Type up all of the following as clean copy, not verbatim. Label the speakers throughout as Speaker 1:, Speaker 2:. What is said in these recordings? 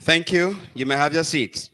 Speaker 1: Thank you. You may have your seats.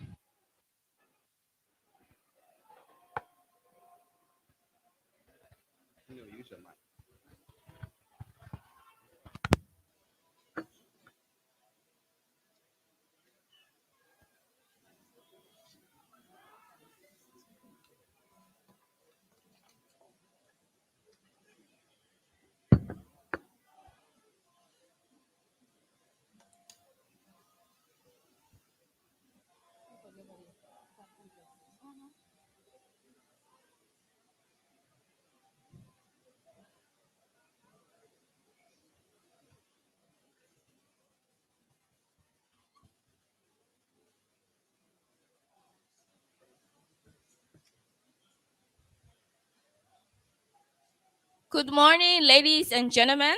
Speaker 2: Good morning, ladies and gentlemen,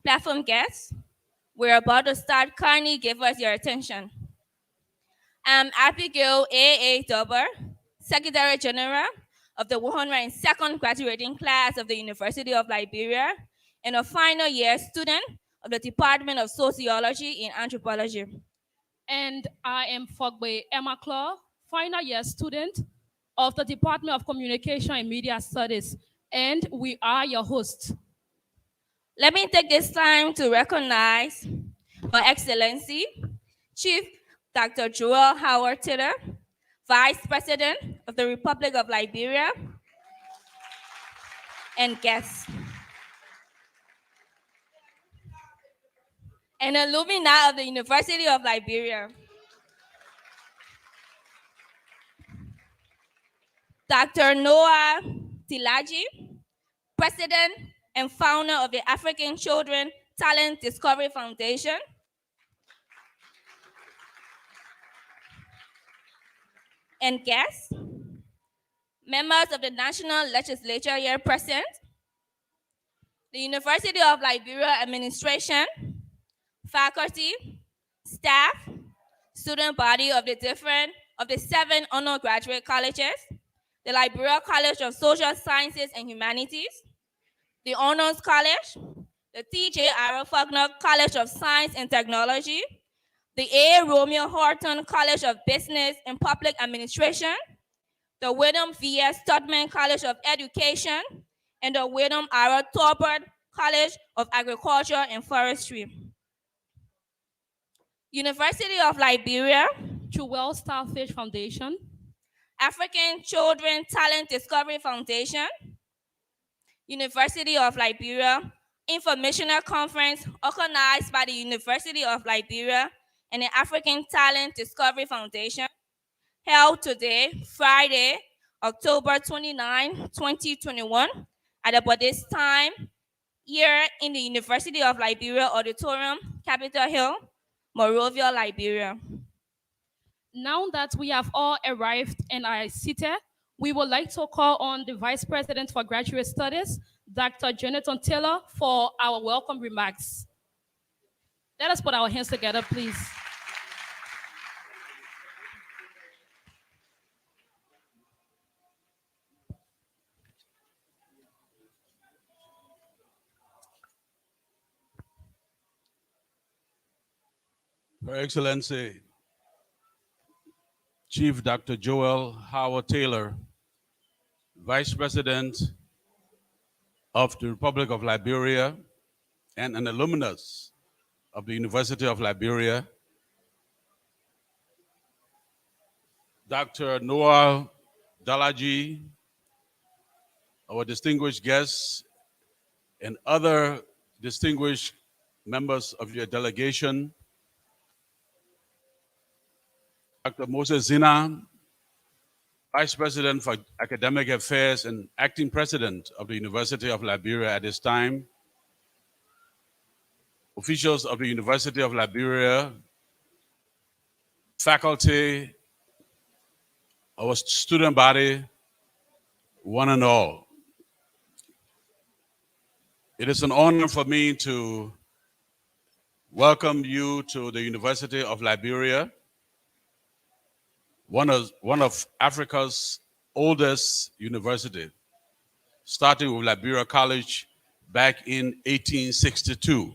Speaker 2: platform guests. We're about to start. Kindly give us your attention. I'm Abigail A.A. Dober, Secretary General of the 102nd graduating class of the University of Liberia and a final year student of the Department of Sociology and Anthropology.
Speaker 3: And I am Fogbe Emma Claw, final year student of the Department of Communication and Media Studies, and we are your hosts.
Speaker 2: Let me take this time to recognize Her Excellency, Chief Dr. Joel Howard Taylor, Vice President of the Republic of Liberia, and guests. An alumni of the University of Liberia. Dr. Noah Tilaji, President and founder of the African Children Talent Discovery Foundation. And guests, members of the National Legislature here present, the University of Liberia administration, faculty, staff, student body of the 7 undergraduate colleges, the Liberia College of Social Sciences and Humanities, the Honors College, the T.J. Arrow Faulkner College of Science and Technology, the A. Romeo Horton College of Business and Public Administration, the William V.S. Studman College of Education, and the William R. Tolbert College of Agriculture and Forestry. University of Liberia,
Speaker 3: Jewel Starfish Foundation,
Speaker 2: African Children Talent Discovery Foundation, University of Liberia Informational Conference organized by the University of Liberia and the African Talent Discovery Foundation, held today, Friday, October 29, 2021, at about this time, here in the University of Liberia Auditorium, Capitol Hill, Monrovia, Liberia.
Speaker 3: Now that we have all arrived and are seated, we would like to call on the Vice President for Graduate Studies, Dr. Jonathan Taylor, for our welcome remarks. Let us put our hands together, please.
Speaker 4: Her Excellency, Chief Dr. Joel Howard Taylor, Vice President of the Republic of Liberia and an alumnus of the University of Liberia, Dr. Noah Dalaji, our distinguished guests, and other distinguished members of your delegation, Dr. Moses Zina, Vice President for Academic Affairs and Acting President of the University of Liberia at this time, officials of the University of Liberia, faculty, our student body, one and all. It is an honor for me to welcome you to the University of Liberia, one of Africa's oldest universities. starting with Liberia College back in 1862.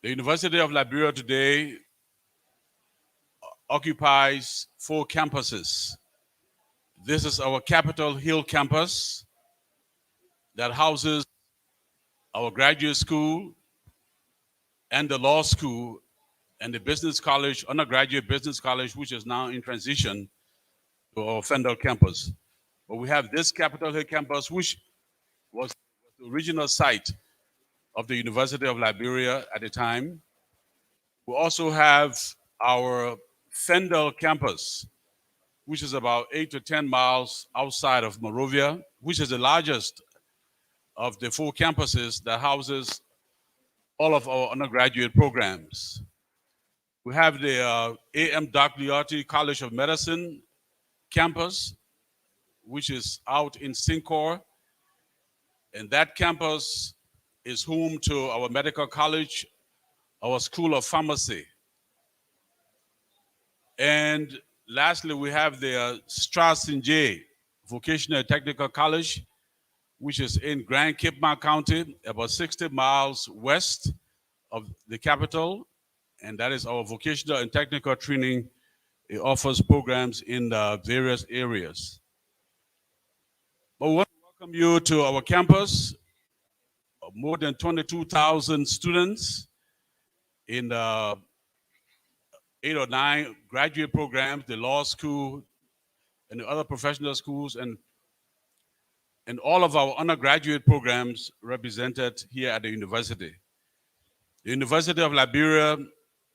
Speaker 4: The University of Liberia today occupies 4 campuses. This is our Capitol Hill campus that houses our graduate school and the law school and the business college, undergraduate business college, which is now in transition to our Fendel campus. But we have this Capitol Hill campus, which was the original site of the University of Liberia at the time. We also have our Fendel campus, which is about 8 to 10 miles outside of Monrovia, which is the largest of the 4 campuses that houses all of our undergraduate programs. We have the A.M. Doc Leotti College of Medicine campus, which is out in Sincor. And that campus is home to our medical college, our School of Pharmacy. And lastly, we have the Strauss-J Vocational Technical College, which is in Grand Cape Mount County, about 60 miles west of the capital. And that is our vocational and technical training. It offers programs in various areas. But we want to welcome you to our campus. More than 22,000 students in 8 or 9 graduate programs, the law school, and the other professional schools, and all of our undergraduate programs represented here at the university. The University of Liberia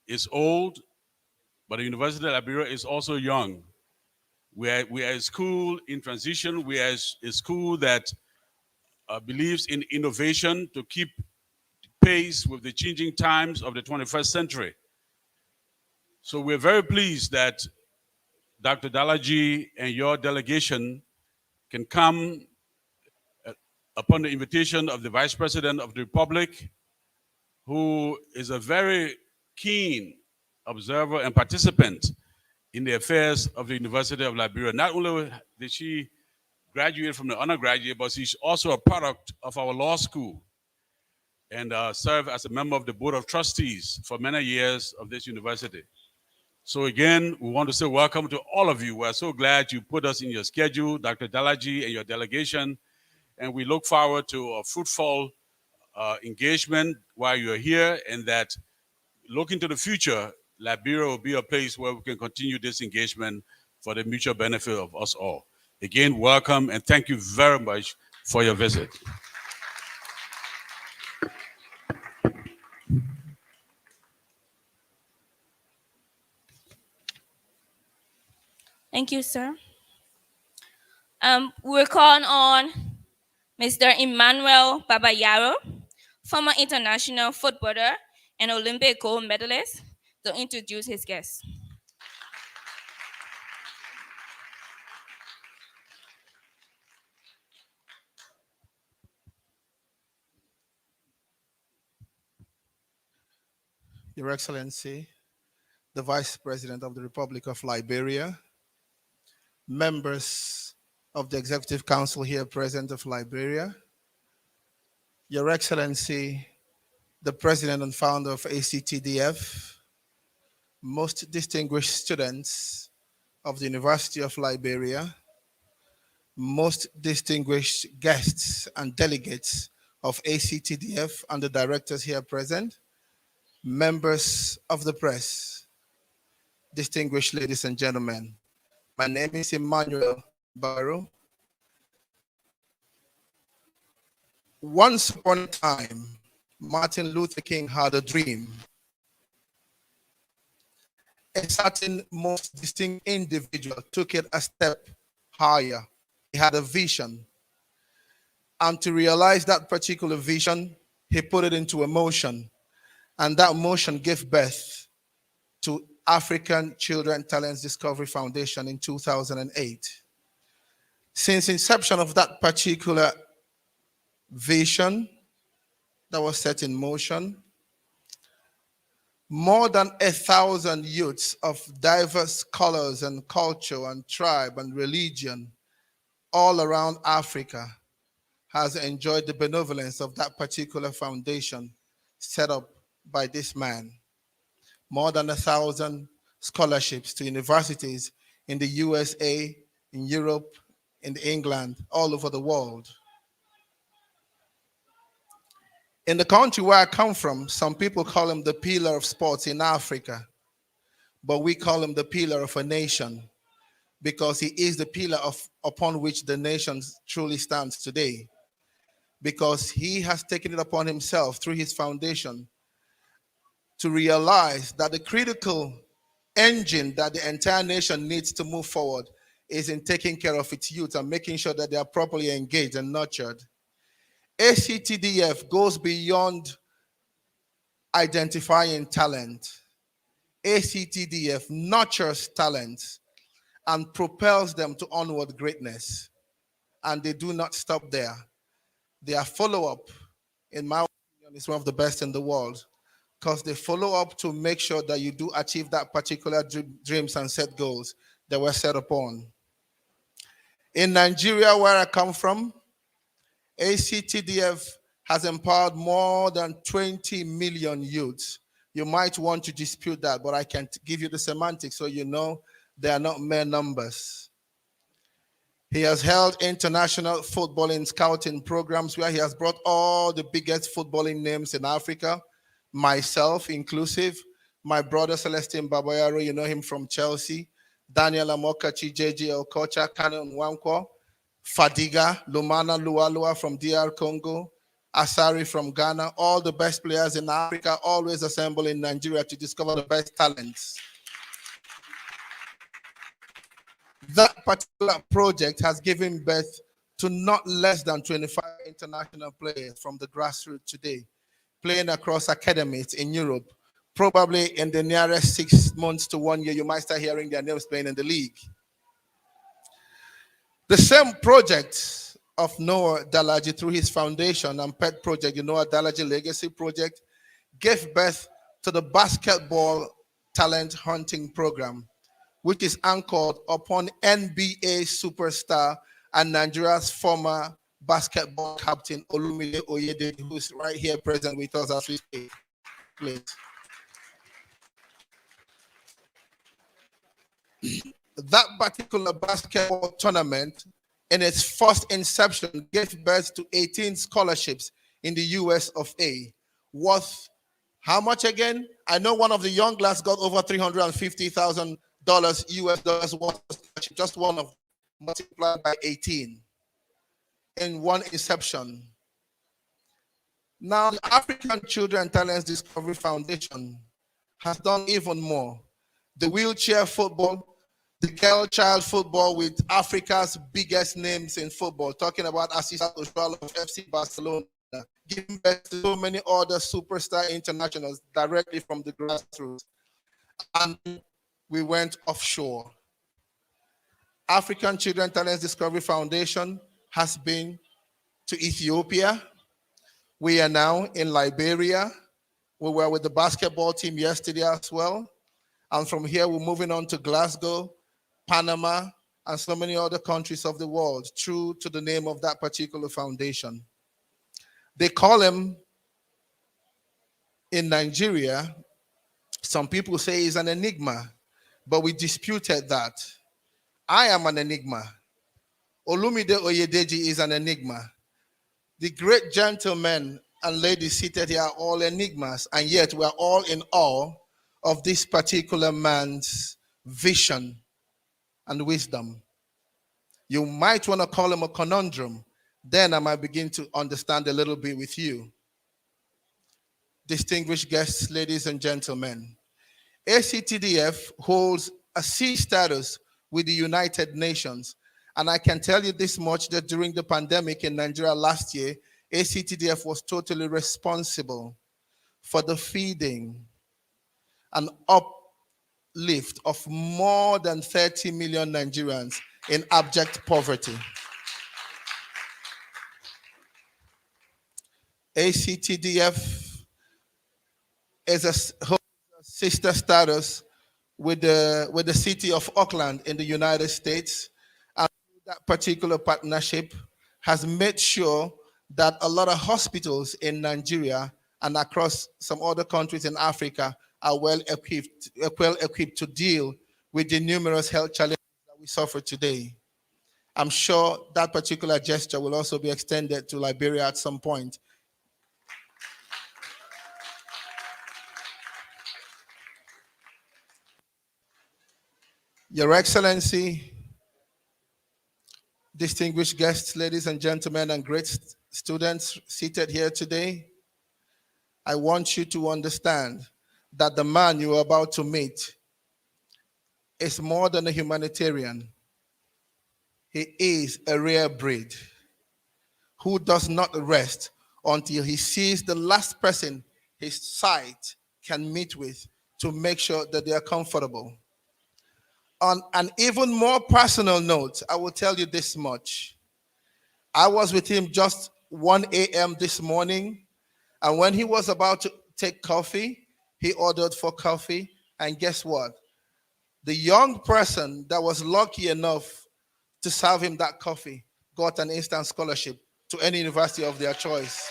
Speaker 4: is old, but the University of Liberia is also young. We are a school in transition. We are a school that believes in innovation to keep pace with the changing times of the 21st century. So we're very pleased that Dr. Dalaji and your delegation can come upon the invitation of the Vice President of the Republic, who is a very keen observer and participant in the affairs of the University of Liberia. Not only did she graduate from the undergraduate, but she's also a product of our law school and served as a member of the Board of Trustees for many years of this university. So again, we want to say welcome to all of you. We're so glad you put us in your schedule, Dr. Dalaji and your delegation, and we look forward to a fruitful engagement while you're here, and that looking to the future, Liberia will be a place where we can continue this engagement for the mutual benefit of us all. Again, welcome, and thank you very much for your visit.
Speaker 2: Thank you, sir. We're calling on Mr. Emmanuel Babayaro, former international footballer and Olympic gold medalist, to introduce his guests.
Speaker 5: Your Excellency, the Vice President of the Republic of Liberia, members of the Executive Council here present of Liberia, Your Excellency, the President and founder of ACTDF, most distinguished students of the University of Liberia, most distinguished guests and delegates of ACTDF and the directors here present, members of the press, distinguished ladies and gentlemen. My name is Emmanuel Babayaro. Once upon a time, Martin Luther King had a dream. A certain most distinct individual took it a step higher. He had a vision. And to realize that particular vision, he put it into a motion. And that motion gave birth to African Children Talents Discovery Foundation in 2008. Since inception of that particular vision that was set in motion, more than 1,000 youths of diverse colors and culture and tribe and religion all around Africa has enjoyed the benevolence of that particular foundation set up by this man. More than 1,000 scholarships to universities in the USA, in Europe, in England, all over the world. In the country where I come from, some people call him the pillar of sports in Africa, but we call him the pillar of a nation because he is the pillar upon which the nation truly stands today. Because he has taken it upon himself through his foundation to realize that the critical engine that the entire nation needs to move forward is in taking care of its youth and making sure that they are properly engaged and nurtured. ACTDF goes beyond identifying talent. ACTDF nurtures talents and propels them to onward greatness. And they do not stop there. Their follow-up, in my opinion, is one of the best in the world because they follow up to make sure that you do achieve that particular dreams and set goals that were set upon. In Nigeria, where I come from, ACTDF has empowered more than 20 million youths. You might want to dispute that, but I can give you the semantics so you know they are not mere numbers. He has held international footballing scouting programs where he has brought all the biggest footballing names in Africa, myself inclusive, my brother Celestine Babayaro, you know him from Chelsea, Daniel Amokachi, JJ Okocha, Canon Nwankwo, Fadiga, Lumana Lualua from DR Congo, Asari from Ghana, all the best players in Africa always assemble in Nigeria to discover the best talents. That particular project has given birth to not less than 25 international players from the grassroots today, playing across academies in Europe. Probably in the nearest 6 months to 1 year, you might start hearing their names playing in the league. The same project of Noah Dalaji through his foundation and pet project, the Noah Dalaji Legacy Project, gave birth to the basketball talent hunting program, which is anchored upon NBA superstar and Nigeria's former basketball captain, Olumide Oyedeji, who's right here present with us as we speak. Please. That particular basketball tournament, in its first inception, gave birth to 18 scholarships in the US of A, worth how much again? I know one of the young lads got over $350,000 US dollars worth of scholarship, just one of them, multiplied by 18 in one inception. Now, the African Children Talents Discovery Foundation has done even more. The wheelchair football, the girl child football with Africa's biggest names in football, talking about Asisa Oshuala of FC Barcelona, giving birth to so many other superstar internationals directly from the grassroots. And we went offshore. African Children Talents Discovery Foundation has been to Ethiopia. We are now in Liberia. We were with the basketball team yesterday as well. And from here, we're moving on to Glasgow, Panama, and so many other countries of the world, true to the name of that particular foundation. They call him, in Nigeria, some people say he's an enigma, but we disputed that. I am an enigma. Olumide Oyedeji is an enigma. The great gentlemen and ladies seated here are all enigmas, and yet we are all in awe of this particular man's vision and wisdom. You might want to call him a conundrum. Then I might begin to understand a little bit with you. Distinguished guests, ladies and gentlemen, ACTDF holds a C status with the United Nations. And I can tell you this much, that during the pandemic in Nigeria last year, ACTDF was totally responsible for the feeding and uplift of more than 30 million Nigerians in abject poverty. ACTDF is a sister status with the city of Auckland in the United States. And that particular partnership has made sure that a lot of hospitals in Nigeria and across some other countries in Africa are well equipped to deal with the numerous health challenges that we suffer today. I'm sure that particular gesture will also be extended to Liberia at some point. Your Excellency, distinguished guests, ladies and gentlemen, and great students seated here today, I want you to understand that the man you are about to meet is more than a humanitarian. He is a rare breed who does not rest until he sees the last person his sight can meet with to make sure that they are comfortable. On an even more personal note, I will tell you this much. I was with him just 1 a.m. this morning, and when he was about to take coffee, he ordered for coffee, and guess what? The young person that was lucky enough to serve him that coffee got an instant scholarship to any university of their choice.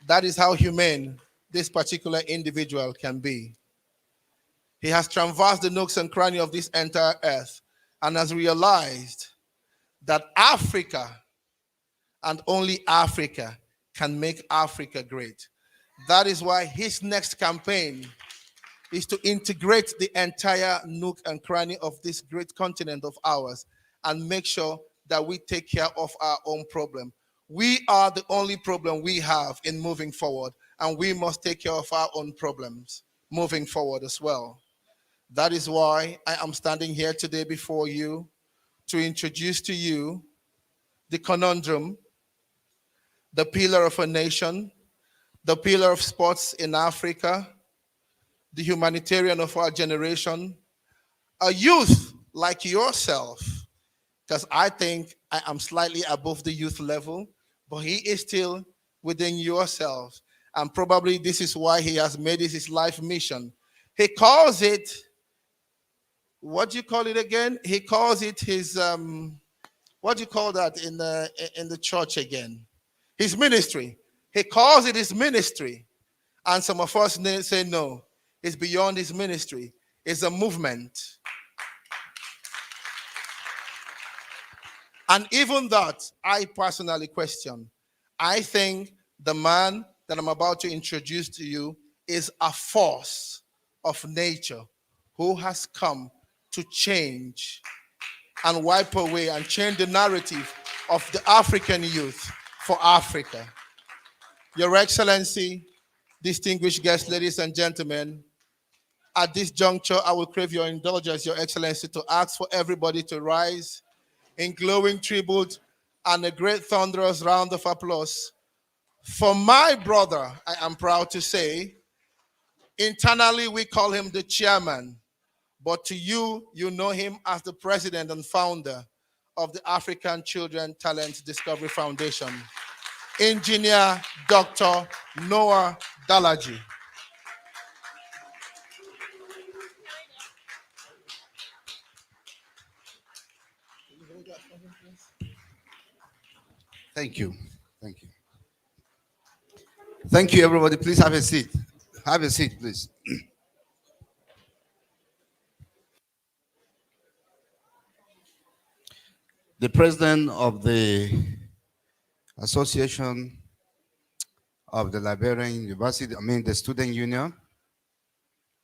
Speaker 5: That is how humane this particular individual can be. He has traversed the nooks and crannies of this entire earth and has realized that Africa and only Africa can make Africa great. That is why his next campaign is to integrate the entire nook and cranny of this great continent of ours and make sure that we take care of our own problem. We are the only problem we have in moving forward, and we must take care of our own problems moving forward as well. That is why I am standing here today before you to introduce to you the conundrum, the pillar of a nation, the pillar of sports in Africa, the humanitarian of our generation, a youth like yourself, because I think I am slightly above the youth level, but he is still within yourself. And probably this is why he has made it his life mission. He calls it, what do you call it again? He calls it his, what do you call that in the church again? His ministry. He calls it his ministry. And some of us say no, it's beyond his ministry. It's a movement. And even that, I personally question. I think the man that I'm about to introduce to you is a force of nature who has come to change and wipe away and change the narrative of the African youth for Africa. Your Excellency, distinguished guests, ladies and gentlemen, at this juncture, I will crave your indulgence, Your Excellency, to ask for everybody to rise in glowing tribute and a great thunderous round of applause for my brother. I am proud to say, internally we call him the chairman, but to you, you know him as the president and founder of the African Children Talent Discovery Foundation, Engineer Dr. Noah Dalaji.
Speaker 6: Thank you. Thank you. Thank you, everybody. Please have a seat. Have a seat, please. The president of the Association of the Liberian University, the Student Union,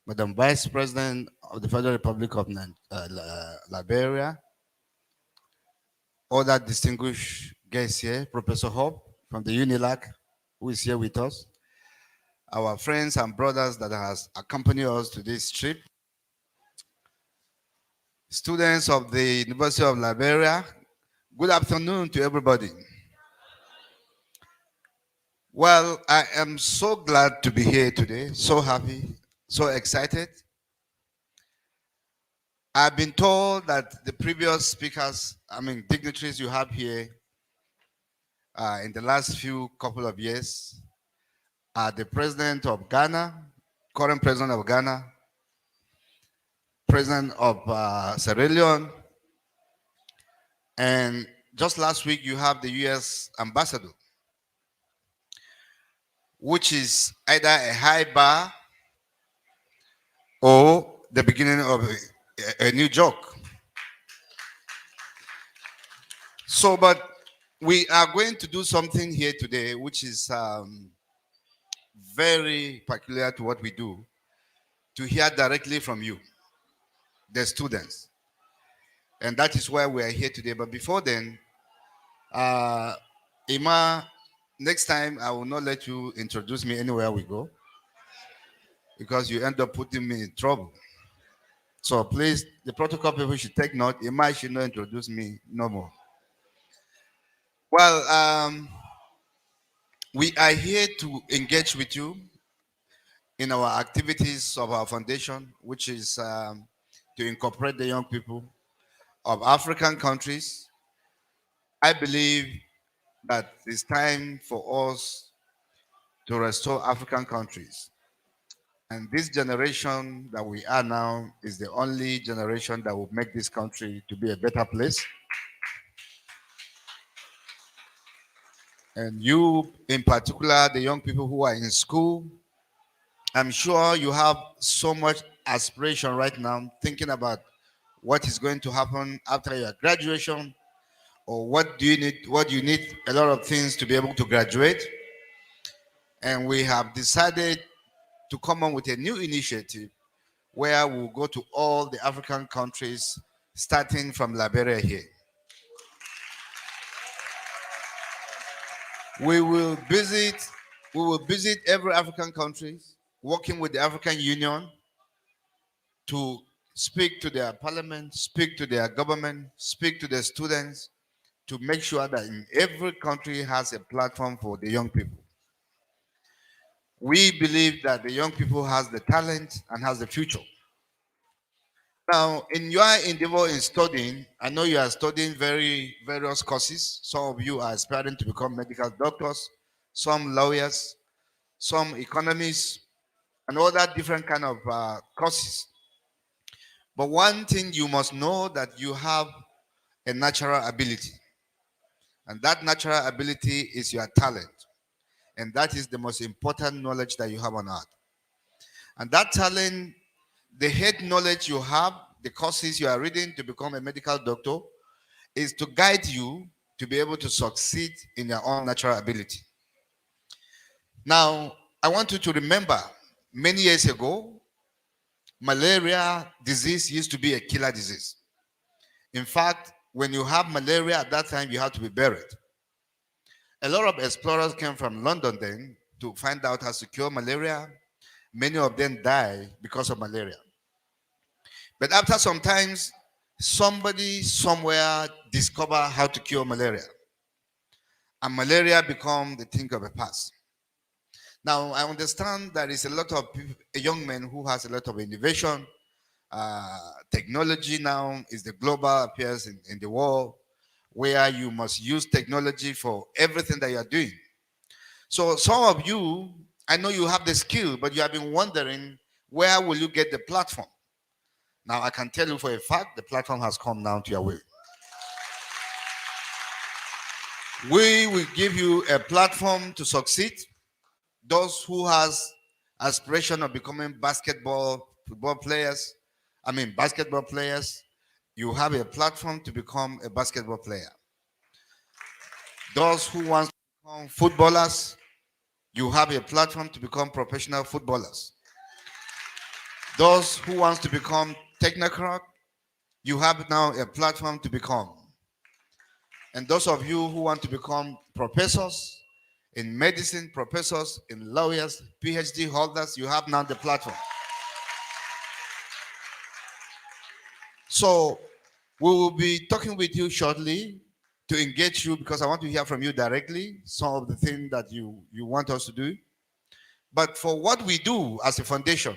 Speaker 6: Madam Vice President of the Federal Republic of Liberia, other distinguished guests here, Professor Hope from the UNILAC, who is here with us, our friends and brothers that has accompanied us to this trip, students of the University of Liberia, good afternoon to everybody. Well, I am so glad to be here today, so happy, so excited. I've been told that the previous speakers, dignitaries you have here in the last few couple of years are the president of Ghana, current president of Ghana, President of Sierra Leone, and just last week you have the U.S. ambassador, which is either a high bar or the beginning of a new joke. So, but we are going to do something here today, which is very peculiar to what we do, to hear directly from you, the students. And that is why we are here today. But before then, Emma, next time I will not let you introduce me anywhere we go, because you end up putting me in trouble. So please, the protocol people should take note. Emma should not introduce me no more. Well, we are here to engage with you in our activities of our foundation, which is to incorporate the young people of African countries. I believe that it's time for us to restore African countries. And this generation that we are now is the only generation that will make this country to be a better place. And you, in particular, the young people who are in school, I'm sure you have so much aspiration right now, thinking about what is going to happen after your graduation, or what do you need, what you need a lot of things to be able to graduate. And we have decided to come on with a new initiative where we'll go to all the African countries, starting from Liberia here. We will visit every African country, working with the African Union to speak to their parliament, speak to their government, speak to their students, to make sure that in every country has a platform for the young people. We believe that the young people has the talent and has the future. Now, in your endeavor in studying, I know you are studying various courses. Some of you are aspiring to become medical doctors, some lawyers, some economists, and all that different kind of courses. But one thing you must know, that you have a natural ability. And that natural ability is your talent. And that is the most important knowledge that you have on earth. And that talent, the head knowledge you have, the courses you are reading to become a medical doctor, is to guide you to be able to succeed in your own natural ability. Now, I want you to remember, many years ago, malaria disease used to be a killer disease. In fact, when you have malaria at that time, you have to be buried. A lot of explorers came from London then to find out how to cure malaria. Many of them die because of malaria. But after some times, somebody somewhere discovered how to cure malaria. And malaria become the thing of the past. Now, I understand there is a lot of young men who has a lot of innovation. Technology now is the global affairs in the world, where you must use technology for everything that you are doing. So some of you, I know you have the skill, but you have been wondering, where will you get the platform? Now, I can tell you for a fact, the platform has come down to your way. We will give you a platform to succeed. Those who has aspiration of becoming basketball players, you have a platform to become a basketball player. Those who want to become footballers, you have a platform to become professional footballers. Those who want to become technocrat, you have now a platform to become. And those of you who want to become professors in medicine, professors in lawyers, PhD holders, you have now the platform. So we will be talking with you shortly to engage you, because I want to hear from you directly some of the things that you want us to do. But for what we do as a foundation,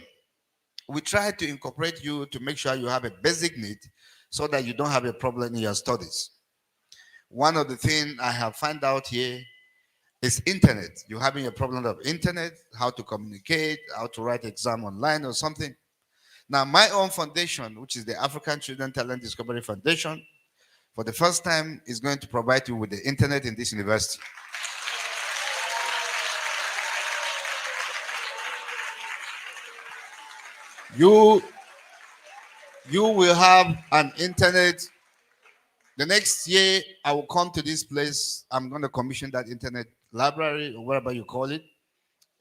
Speaker 6: we try to incorporate you to make sure you have a basic need so that you don't have a problem in your studies. One of the things I have found out here is internet. You're having a problem of internet, how to communicate, how to write exam online or something. Now, my own foundation, which is the African Children Talent Discovery Foundation, for the first time is going to provide you with the internet in this university. You will have an internet. The next year, I will come to this place. I'm going to commission that internet library or whatever you call it.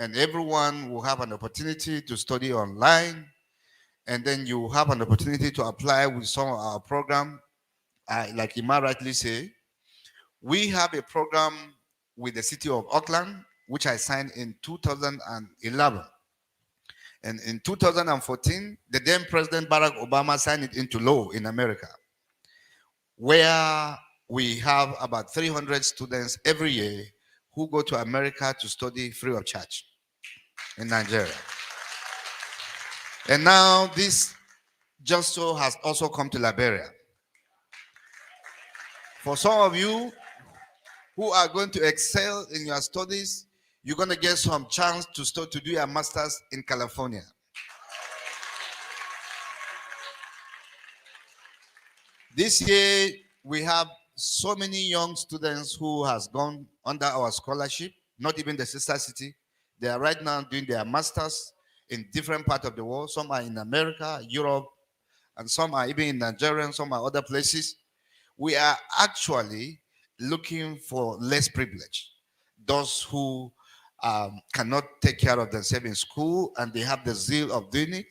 Speaker 6: And everyone will have an opportunity to study online. And then you have an opportunity to apply with some of our program. Like Ima rightly say, we have a program with the city of Auckland, which I signed in 2011. And in 2014, the then President Barack Obama signed it into law in America, where we have about 300 students every year who go to America to study free of charge in Nigeria. And now this just so has also come to Liberia. For some of you who are going to excel in your studies, you're going to get some chance to do your master's in California. This year, we have so many young students who has gone under our scholarship, not even the sister city. They are right now doing their masters in different parts of the world. Some are in America, Europe, and some are even in Nigeria, and some are other places. We are actually looking for less privilege. Those who cannot take care of themselves in school and they have the zeal of doing it.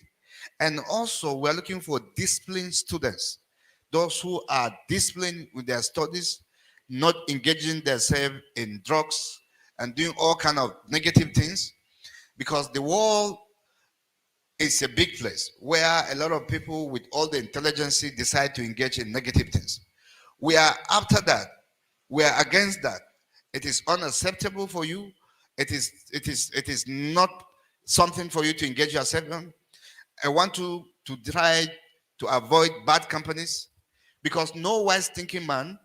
Speaker 6: And also, we're looking for disciplined students. Those who are disciplined with their studies, not engaging themselves in drugs and doing all kind of negative things, because the world is a big place where a lot of people with all the intelligence decide to engage in negative things. We are after that. We are against that. It is unacceptable for you. It is not something for you to engage yourself in. I want to try to avoid bad companies, because no wise thinking man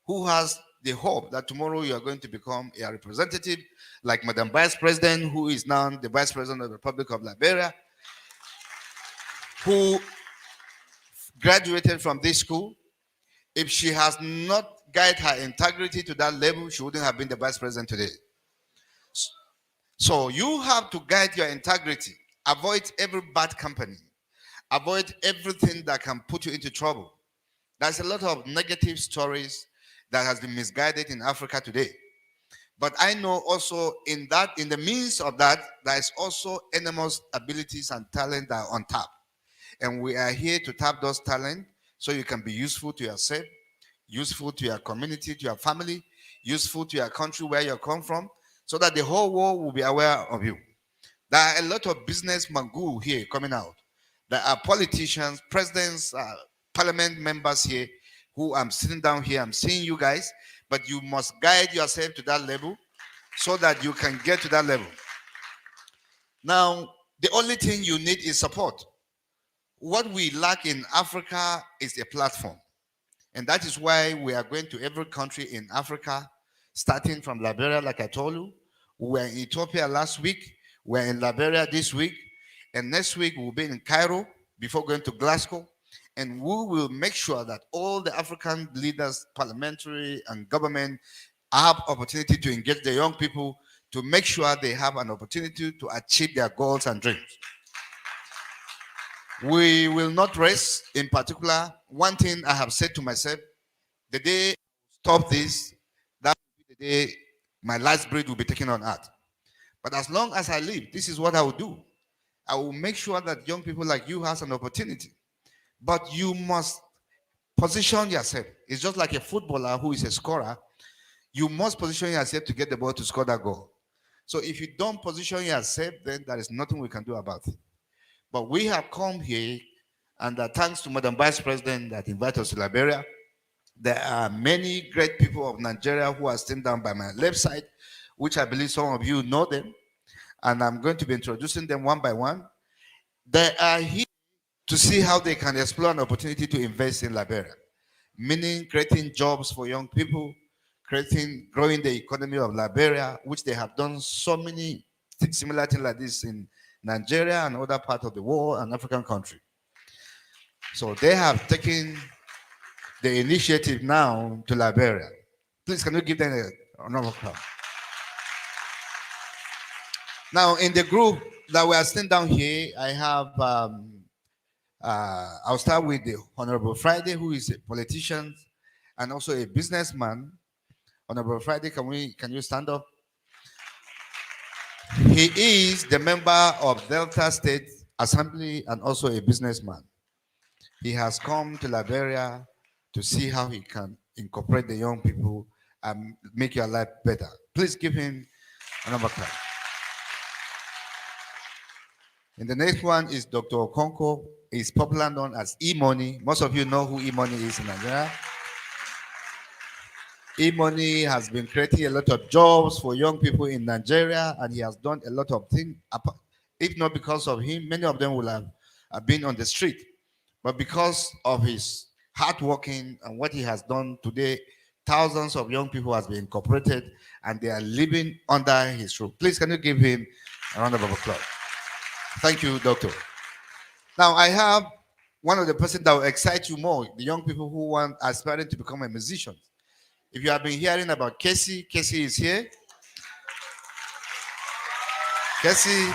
Speaker 6: who has the hope that tomorrow you are going to become a representative like Madam Vice President, who is now the Vice President of the Republic of Liberia, who graduated from this school. If she has not guided her integrity to that level, she wouldn't have been the Vice President today. So you have to guide your integrity. Avoid every bad company. Avoid everything that can put you into trouble. There's a lot of negative stories that has been misguided in Africa today. But I know also in the midst of that, there is also enormous abilities and talent that are on tap. And we are here to tap those talents so you can be useful to yourself, useful to your community, to your family, useful to your country where you come from, so that the whole world will be aware of you. There are a lot of business magoo here coming out. There are politicians, presidents, parliament members here who I'm sitting down here, I'm seeing you guys, but you must guide yourself to that level so that you can get to that level. Now, the only thing you need is support. What we lack in Africa is a platform. And that is why we are going to every country in Africa, starting from Liberia, like I told you. We were in Ethiopia last week. We're in Liberia this week. And next week, we'll be in Cairo before going to Glasgow. And we will make sure that all the African leaders, parliamentary and government, have opportunity to engage the young people to make sure they have an opportunity to achieve their goals and dreams. We will not rest. In particular, one thing I have said to myself, the day I stop this, that will be the day my last breath will be taken on earth. But as long as I live, this is what I will do. I will make sure that young people like you have an opportunity. But you must position yourself. It's just like a footballer who is a scorer. You must position yourself to get the ball to score that goal. So if you don't position yourself, then there is nothing we can do about it. But we have come here, and thanks to Madam Vice President that invited us to Liberia, there are many great people of Nigeria who are sitting down by my left side, which I believe some of you know them, and I'm going to be introducing them one by one. They are here to see how they can explore an opportunity to invest in Liberia, meaning creating jobs for young people, growing the economy of Liberia, which they have done so many similar things like this in Nigeria and other parts of the world and African country. So they have taken the initiative now to Liberia. Please, can you give them a round of applause? Now, in the group that we are sitting down here, I have, I'll start with the Honorable Friday, who is a politician and also a businessman. Honorable Friday, can you stand up? He is the member of Delta State Assembly and also a businessman. He has come to Liberia to see how he can incorporate the young people and make your life better. Please give him another clap. And the next one is Dr. Okonkwo. He's popular known as E-Money. Most of you know who E-Money is in Nigeria. E-Money has been creating a lot of jobs for young people in Nigeria, and he has done a lot of things. If not because of him, many of them will have been on the street. But because of his hard working and what he has done today, thousands of young people has been incorporated and they are living under his roof. Please, can you give him a round of applause? Thank you, Doctor. Now, I have one of the persons that will excite you more, the young people who want aspiring to become a musician. If you have been hearing about Casey, Casey is here. Casey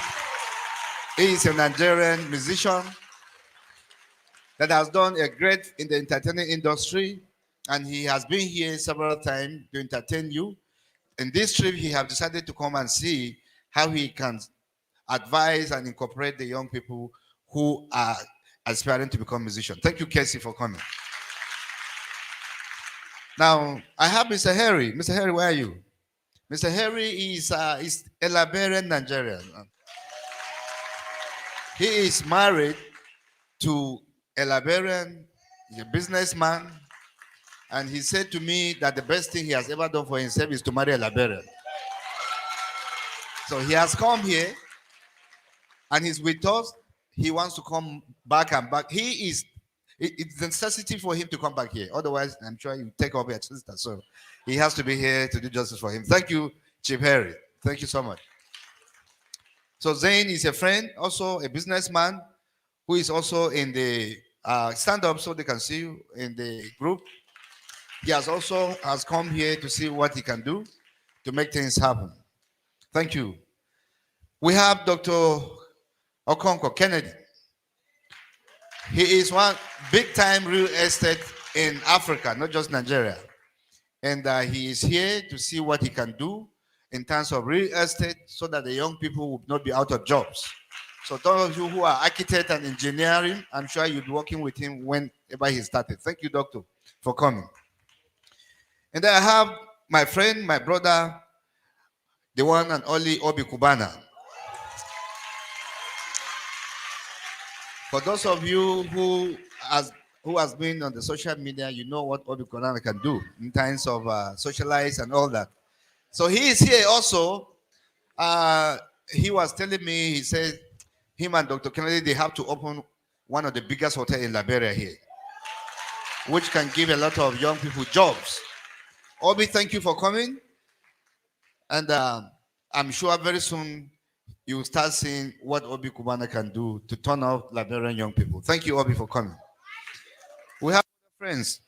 Speaker 6: is a Nigerian musician that has done a great in the entertainment industry, and he has been here several times to entertain you. In this trip, he has decided to come and see how he can advise and incorporate the young people who are aspiring to become musicians. Thank you, Casey, for coming. Now, I have Mr. Harry. Mr. Harry, where are you? Mr. Harry is a Liberian Nigerian. He is married to a Liberian, he's a businessman, and he said to me that the best thing he has ever done for himself is to marry a Liberian. So he has come here, and he's with us. He wants to come back and back. It's a necessity for him to come back here. Otherwise, I'm sure he'll take over your sister. So he has to be here to do justice for him. Thank you, Chief Harry. Thank you so much. So Zane is a friend, also a businessman, who is also in the stand up so they can see you in the group. He has come here to see what he can do to make things happen. Thank you. We have Dr. Okonkwo Kennedy. He is one big-time real estate in Africa, not just Nigeria. And he is here to see what he can do in terms of real estate so that the young people will not be out of jobs. So those of you who are architect and engineering, I'm sure you'll be working with him whenever he started. Thank you, Doctor, for coming. And then I have my friend, my brother, the one and only Obi Kubana. For those of you who has been on the social media, you know what Obi Kubana can do in terms of socialize and all that. So he is here also. He was telling me, he said, him and Dr. Kennedy, they have to open one of the biggest hotels in Liberia here, which can give a lot of young people jobs. Obi, thank you for coming. And I'm sure very soon you will start seeing what Obi Kubana can do to turn out Liberian young people. Thank you, Obi, for coming. We have friends.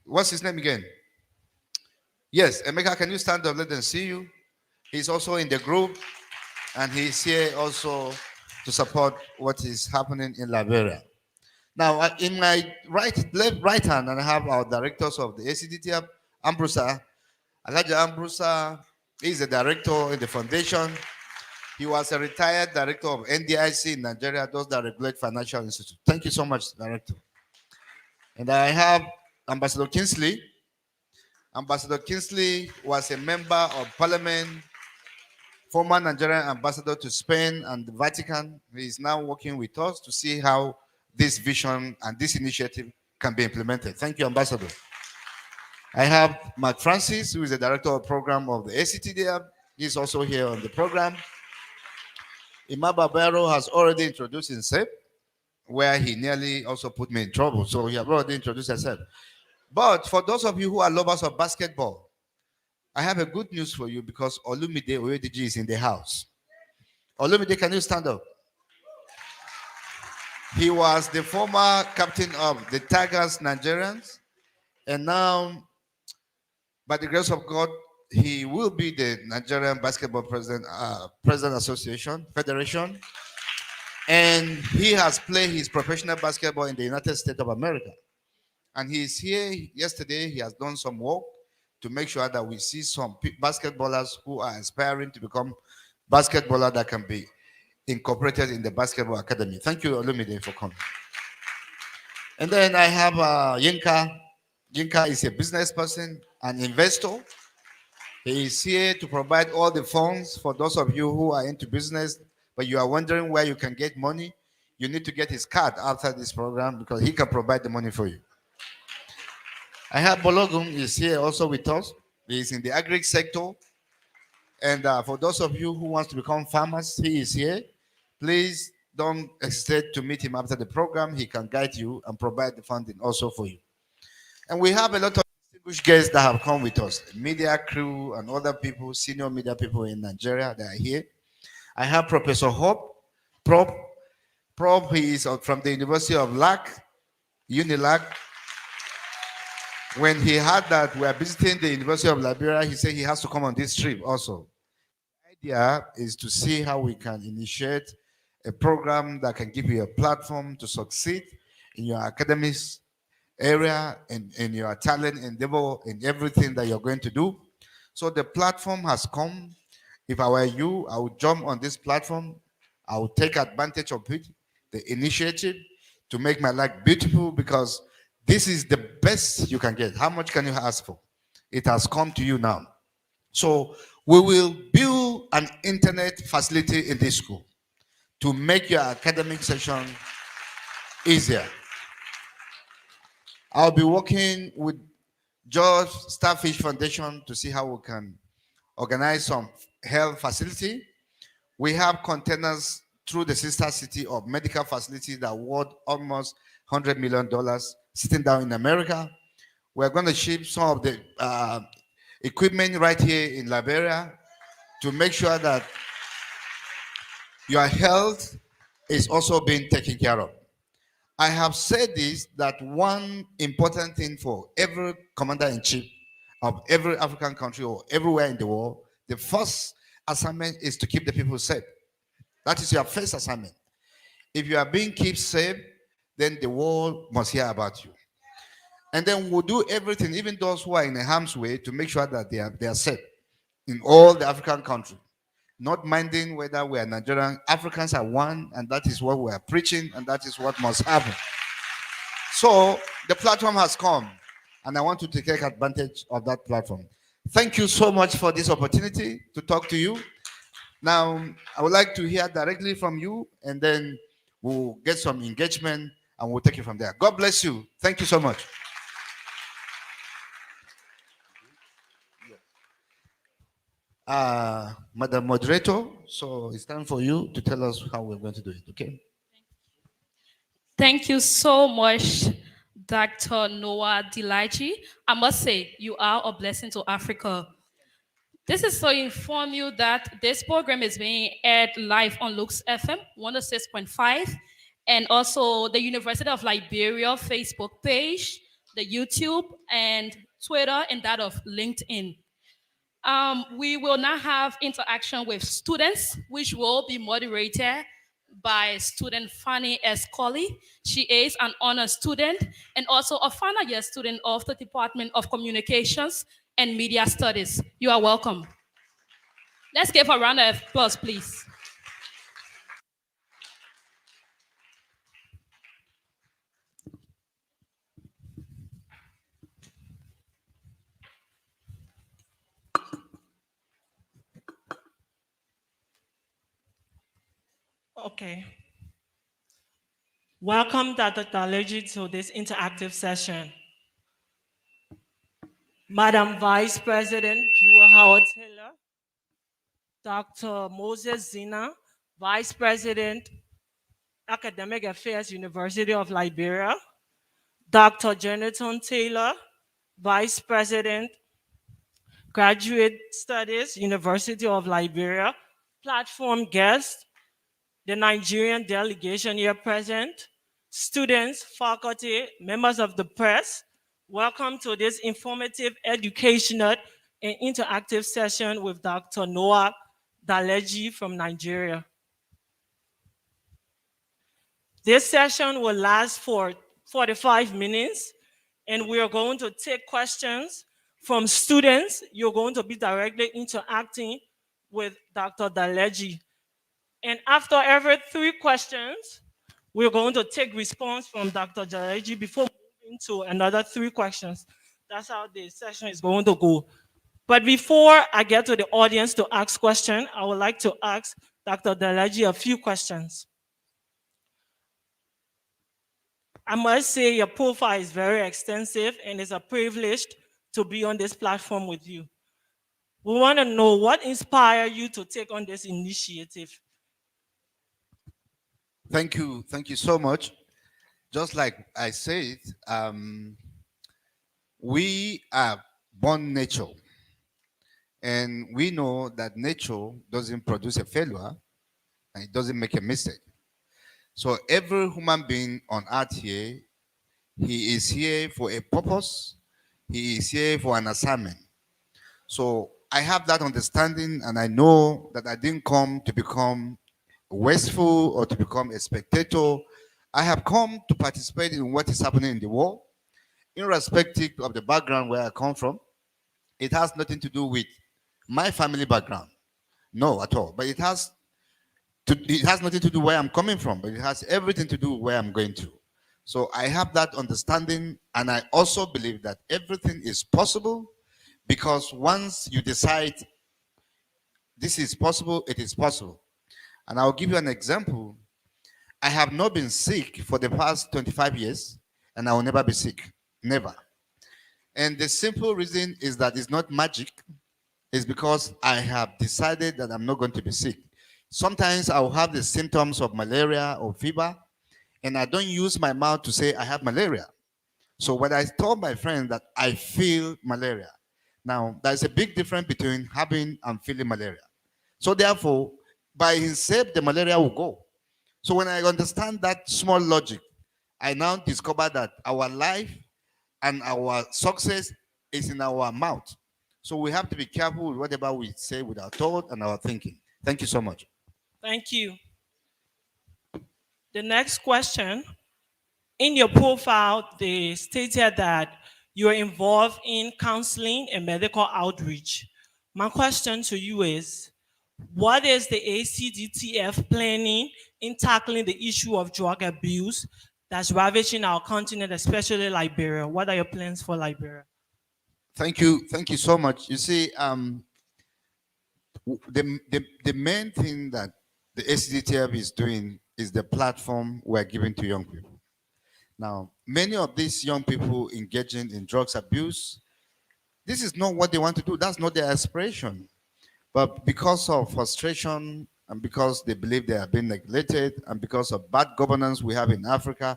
Speaker 6: What's his name again? Yes, Emeka, can you stand up? Let them see you. He's also in the group, and he's here also to support what is happening in Liberia. Now, in my right hand, and I have our directors of the ACTDF, Ambrusa. Elijah Ambrusa is the director in the foundation. He was a retired director of NDIC in Nigeria, those that regulate financial institutions. Thank you so much, Director. And I have Ambassador Kingsley. Ambassador Kingsley was a member of Parliament, former Nigerian ambassador to Spain and the Vatican. He is now working with us to see how this vision and this initiative can be implemented. Thank you, Ambassador. I have Mark Francis, who is the director of program of the ACTDF. He's also here on the program. Emmanuel Babayaro has already introduced himself, where he nearly also put me in trouble. So he has already introduced himself. But for those of you who are lovers of basketball, I have a good news for you because Olumide Oyedeji is in the house. Olumide, can you stand up? He was the former captain of the Tigers Nigerians, and now, by the grace of God, he will be the Nigerian Basketball President Association Federation, and he has played his professional basketball in the United States of America. And he's here. Yesterday, he has done some work to make sure that we see some basketballers who are aspiring to become basketballers that can be incorporated in the basketball academy. Thank you, Olumide, for coming. And then I have Yinka. Yinka is a business person, an investor. He is here to provide all the funds for those of you who are into business, but you are wondering where you can get money. You need to get his card after this program because he can provide the money for you. I have Bologun is here also with us. He is in the agri sector. And for those of you who want to become farmers, he is here. Please don't hesitate to meet him after the program. He can guide you and provide the funding also for you. And we have a lot of distinguished guests that have come with us, media crew and other people, senior media people in Nigeria that are here. I have Professor Hope, Prop, he is from the University of Unilag. When he heard that we are visiting the University of Liberia, he said he has to come on this trip also. The idea is to see how we can initiate a program that can give you a platform to succeed in your academics area and in your talent endeavor in everything that you're going to do. So the platform has come. If I were you, I would jump on this platform. I would take advantage of it, the initiative, to make my life beautiful because this is the best you can get. How much can you ask for? It has come to you now. So we will build an internet facility in this school to make your academic session easier. I'll be working with George Starfish Foundation to see how we can organize some health facility. We have containers through the sister city of medical facilities that worth almost $100 million sitting down in America. We're going to ship some of the equipment right here in Liberia to make sure that your health is also being taken care of. I have said this, that one important thing for every commander-in-chief of every African country or everywhere in the world, the first assignment is to keep the people safe. That is your first assignment. If you are being kept safe, then the world must hear about you. And then we'll do everything, even those who are in a harm's way, to make sure that they are safe in all the African countries. Not minding whether we are Nigerian, Africans are one, and that is what we are preaching, and that is what must happen. So the platform has come, and I want to take advantage of that platform. Thank you so much for this opportunity to talk to you. Now, I would like to hear directly from you, and then we'll get some engagement, and we'll take it from there. God bless you. Thank you so much. Madam Moderator, so it's time for you to tell us how we're going to do it, okay?
Speaker 3: Thank you so much, Dr. Noah Dilaji. I must say, you are a blessing to Africa. This is to inform you that this program is being aired live on Lux FM 106.5 and also the University of Liberia Facebook page, the YouTube and Twitter, and that of LinkedIn. We will now have interaction with students, which will be moderated by student Fanny S. Colley. She is an honor student and also a final year student of the Department of Communications and Media Studies. You are welcome. Let's give a round of applause, please.
Speaker 7: Okay. Welcome, Dr. Dilaji, to this interactive session. Madam Vice President Jua Howard Taylor, Dr. Moses Zina, Vice President, Academic Affairs, University of Liberia, Dr. Jonathan Taylor, Vice President, Graduate Studies, University of Liberia, platform guests, the Nigerian delegation here present, students, faculty, members of the press. Welcome to this informative, educational, and interactive session with Dr. Noah Daleji from Nigeria. This session will last for 45 minutes, and we are going to take questions from students. You're going to be directly interacting with Dr. Daleji. And after every 3 questions, we're going to take response from Dr. Daleji before moving to another 3 questions. That's how the session is going to go. But before I get to the audience to ask questions, I would like to ask Dr. Daleji a few questions. I must say your profile is very extensive, and it's a privilege to be on this platform with you. We want to know what inspired you to take on this initiative.
Speaker 6: Thank you so much. Just like I said, we are born nature, and we know that nature doesn't produce a failure, and it doesn't make a mistake. So every human being on earth here, he is here for a purpose. He is here for an assignment. So I have that understanding, and I know that I didn't come to become wasteful or to become a spectator. I have come to participate in what is happening in the world, irrespective of the background where I come from. It has nothing to do with my family background, no, at all. But it has nothing to do where I'm coming from, but it has everything to do with where I'm going to. So I have that understanding, and I also believe that everything is possible, because once you decide this is possible, it is possible. And I'll give you an example. I have not been sick for the past 25 years, and I will never be sick. Never. And the simple reason is that it's not magic. It's because I have decided that I'm not going to be sick. Sometimes I'll have the symptoms of malaria or fever, and I don't use my mouth to say I have malaria. So when I told my friend that I feel malaria, now there's a big difference between having and feeling malaria. So therefore, by himself, the malaria will go. So when I understand that small logic, I now discover that our life and our success is in our mouth. So we have to be careful with whatever we say with our thought and our thinking. Thank you so much.
Speaker 7: Thank you. The next question. In your profile, they stated that you're involved in counseling and medical outreach. My question to you is, what is the ACDTF planning in tackling the issue of drug abuse that's ravaging our continent, especially Liberia? What are your plans for Liberia?
Speaker 6: Thank you so much. You see, the main thing that the ACDTF is doing is the platform we're giving to young people. Now, many of these young people engaging in drugs abuse, this is not what they want to do. That's not their aspiration. But because of frustration, and because they believe they are being neglected, and because of bad governance we have in Africa,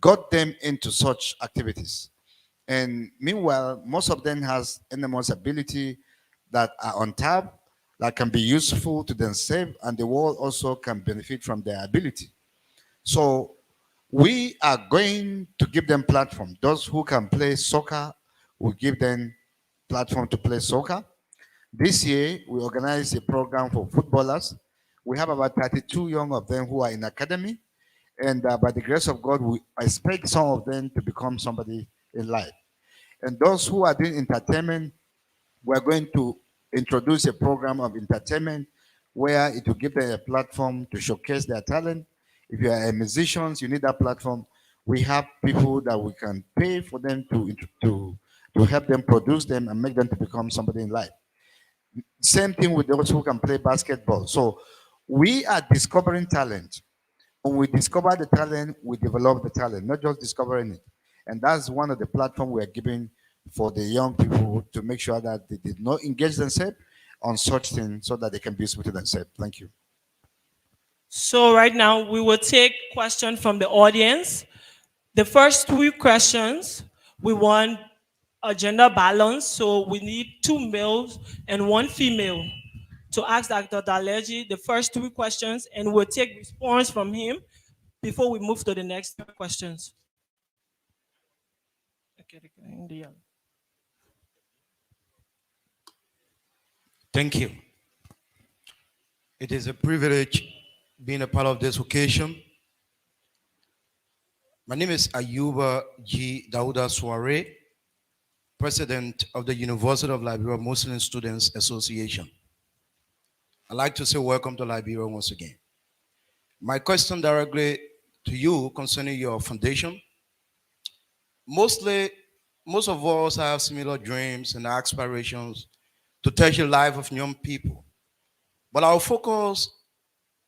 Speaker 6: got them into such activities. And meanwhile, most of them has enormous ability that are on tap, that can be useful to themselves, and the world also can benefit from their ability. So we are going to give them platform. Those who can play soccer, we give them platform to play soccer. This year, we organized a program for footballers. We have about 32 young of them who are in academy. And by the grace of God, we expect some of them to become somebody in life. And those who are doing entertainment, we're going to introduce a program of entertainment where it will give them a platform to showcase their talent. If you are a musician, you need that platform. We have people that we can pay for them to help them produce them and make them to become somebody in life. Same thing with those who can play basketball. So we are discovering talent. When we discover the talent, we develop the talent, not just discovering it. And that's one of the platforms we are giving for the young people to make sure that they did not engage themselves on such things so that they can be useful to themselves. Thank you.
Speaker 7: So right now, we will take questions from the audience. The first 3 questions, we want a gender balance. So we need 2 males and 1 female to ask Dr. Daleji the first 3 questions, and we'll take response from him before we move to the next 3 questions.
Speaker 8: Thank you. It is a privilege being a part of this occasion. My name is Ayuba G. Dauda Soare, President of the University of Liberia Muslim Students Association. I'd like to say welcome to Liberia once again. My question directly to you concerning your foundation. Most of us have similar dreams and aspirations to touch the life of young people. But our focus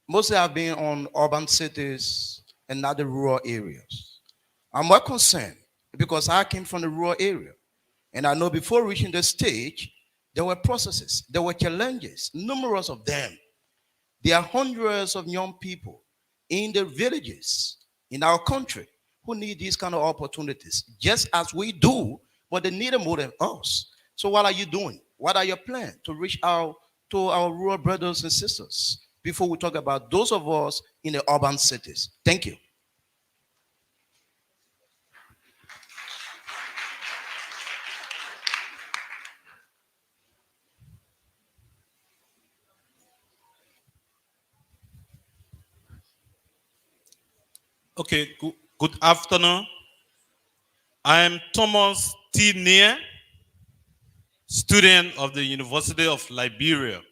Speaker 8: mostly have been on urban cities and not the rural areas. I'm more concerned because I came from the rural area. And I know before reaching this stage, there were processes, there were challenges, numerous of them. There are hundreds of young people in the villages in our country who need these kind of opportunities, just as we do, but they need it more than us. So what are you doing? What are your plans to reach out to our rural brothers and sisters before we talk about those of us in the urban cities? Thank you.
Speaker 9: Okay, good afternoon. I am Thomas T. Neer, student of the University of Liberia.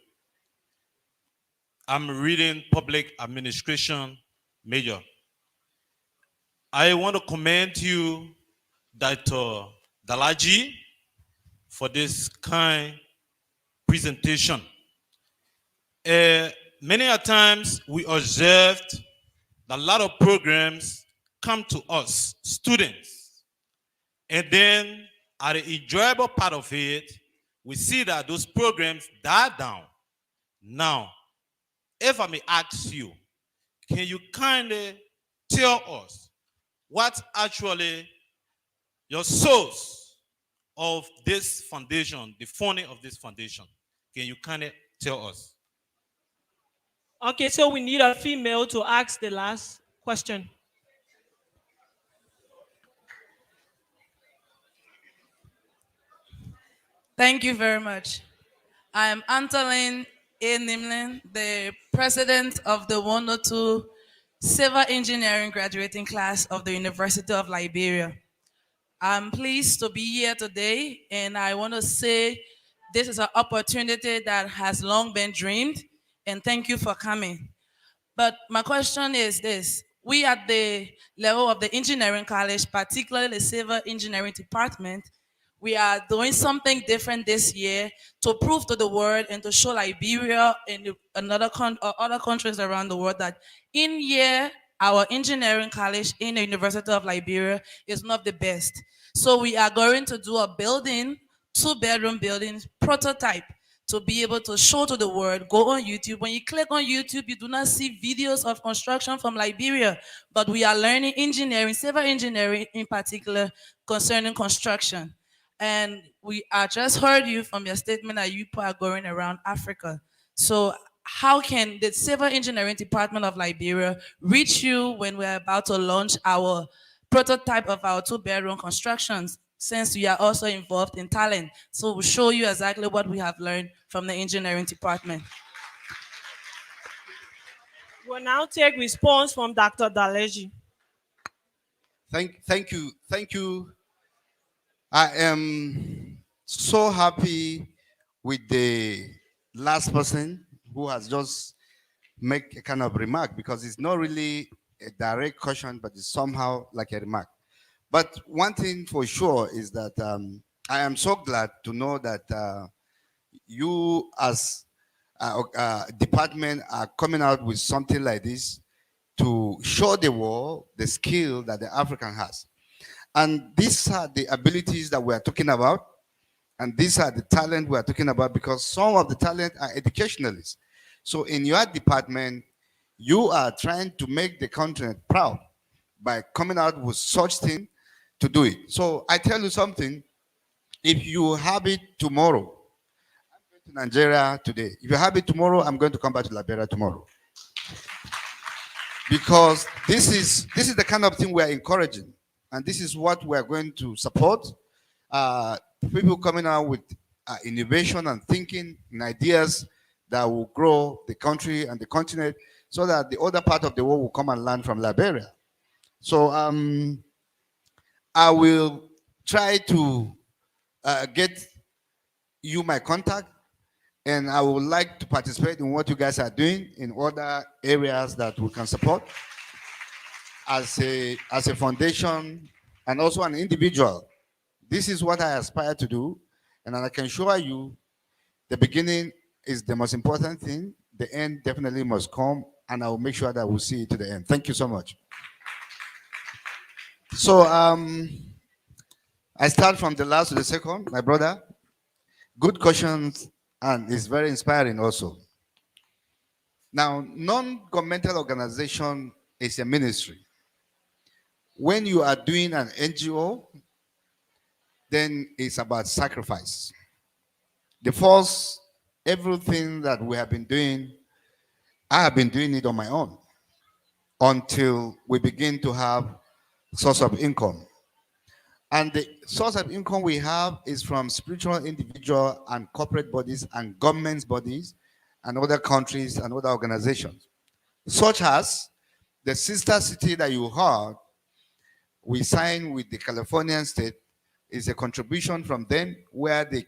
Speaker 9: I'm reading public administration major. I want to commend you, Dr. Dalaji, for this kind presentation. Many a times we observed that a lot of programs come to us, students, and then at the enjoyable part of it, we see that those programs die down. Now, if I may ask you, can you kindly tell us what actually your source of this foundation, the funding of this foundation? Can you kindly tell us?
Speaker 7: Okay, so we need a female to ask the last question.
Speaker 10: Thank you very much. I'm Antolin A. Nimlin, the president of the 102 Civil Engineering graduating class of the University of Liberia. I'm pleased to be here today, and I want to say this is an opportunity that has long been dreamed, and thank you for coming. But my question is this. We at the level of the engineering college, particularly the civil engineering department, we are doing something different this year to prove to the world and to show Liberia and other countries around the world that in here, our engineering college in the University of Liberia is one of the best. So we are going to do a building, 2-bedroom building prototype to be able to show to the world. Go on YouTube. When you click on YouTube, you do not see videos of construction from Liberia, but we are learning engineering, civil engineering in particular, concerning construction. And I just heard you from your statement that you are going around Africa. So how can the civil engineering department of Liberia reach you when we're about to launch our prototype of our 2-bedroom constructions, since we are also involved in talent? So we'll show you exactly what we have learned from the engineering department.
Speaker 7: We'll now take response from Dr. Daleji.
Speaker 6: Thank you. I am so happy with the last person who has just made a kind of remark, because it's not really a direct question, but it's somehow like a remark. But one thing for sure is that I am so glad to know that you as a department are coming out with something like this to show the world the skill that the African has. And these are the abilities that we are talking about, and these are the talent we are talking about, because some of the talent are educationalists. So in your department, you are trying to make the continent proud by coming out with such thing to do it. So I tell you something, If you have it tomorrow, I'm going to Nigeria today. If you have it tomorrow, I'm going to come back to Liberia tomorrow. Because this is the kind of thing we are encouraging, and this is what we are going to support. Uh, People coming out with innovation and thinking and ideas that will grow the country and the continent, so that the other part of the world will come and learn from Liberia. So I will try to get you my contact, and I would like to participate in what you guys are doing in other areas that we can support as a foundation and also an individual. This is what I aspire to do, and I can assure you the beginning is the most important thing. The end definitely must come, and I will make sure that we'll see it to the end. Thank you so much. So I start from the last to the second, my brother. Good questions, and it's very inspiring also. Now, non-governmental organization is a ministry. When you are doing an NGO, then it's about sacrifice. The first, everything that we have been doing, I have been doing it on my own until we begin to have source of income. And the source of income we have is from spiritual, individual, and corporate bodies and government bodies and other countries and other organizations, such as the sister city that you heard we signed with the Californian state is a contribution from them, where they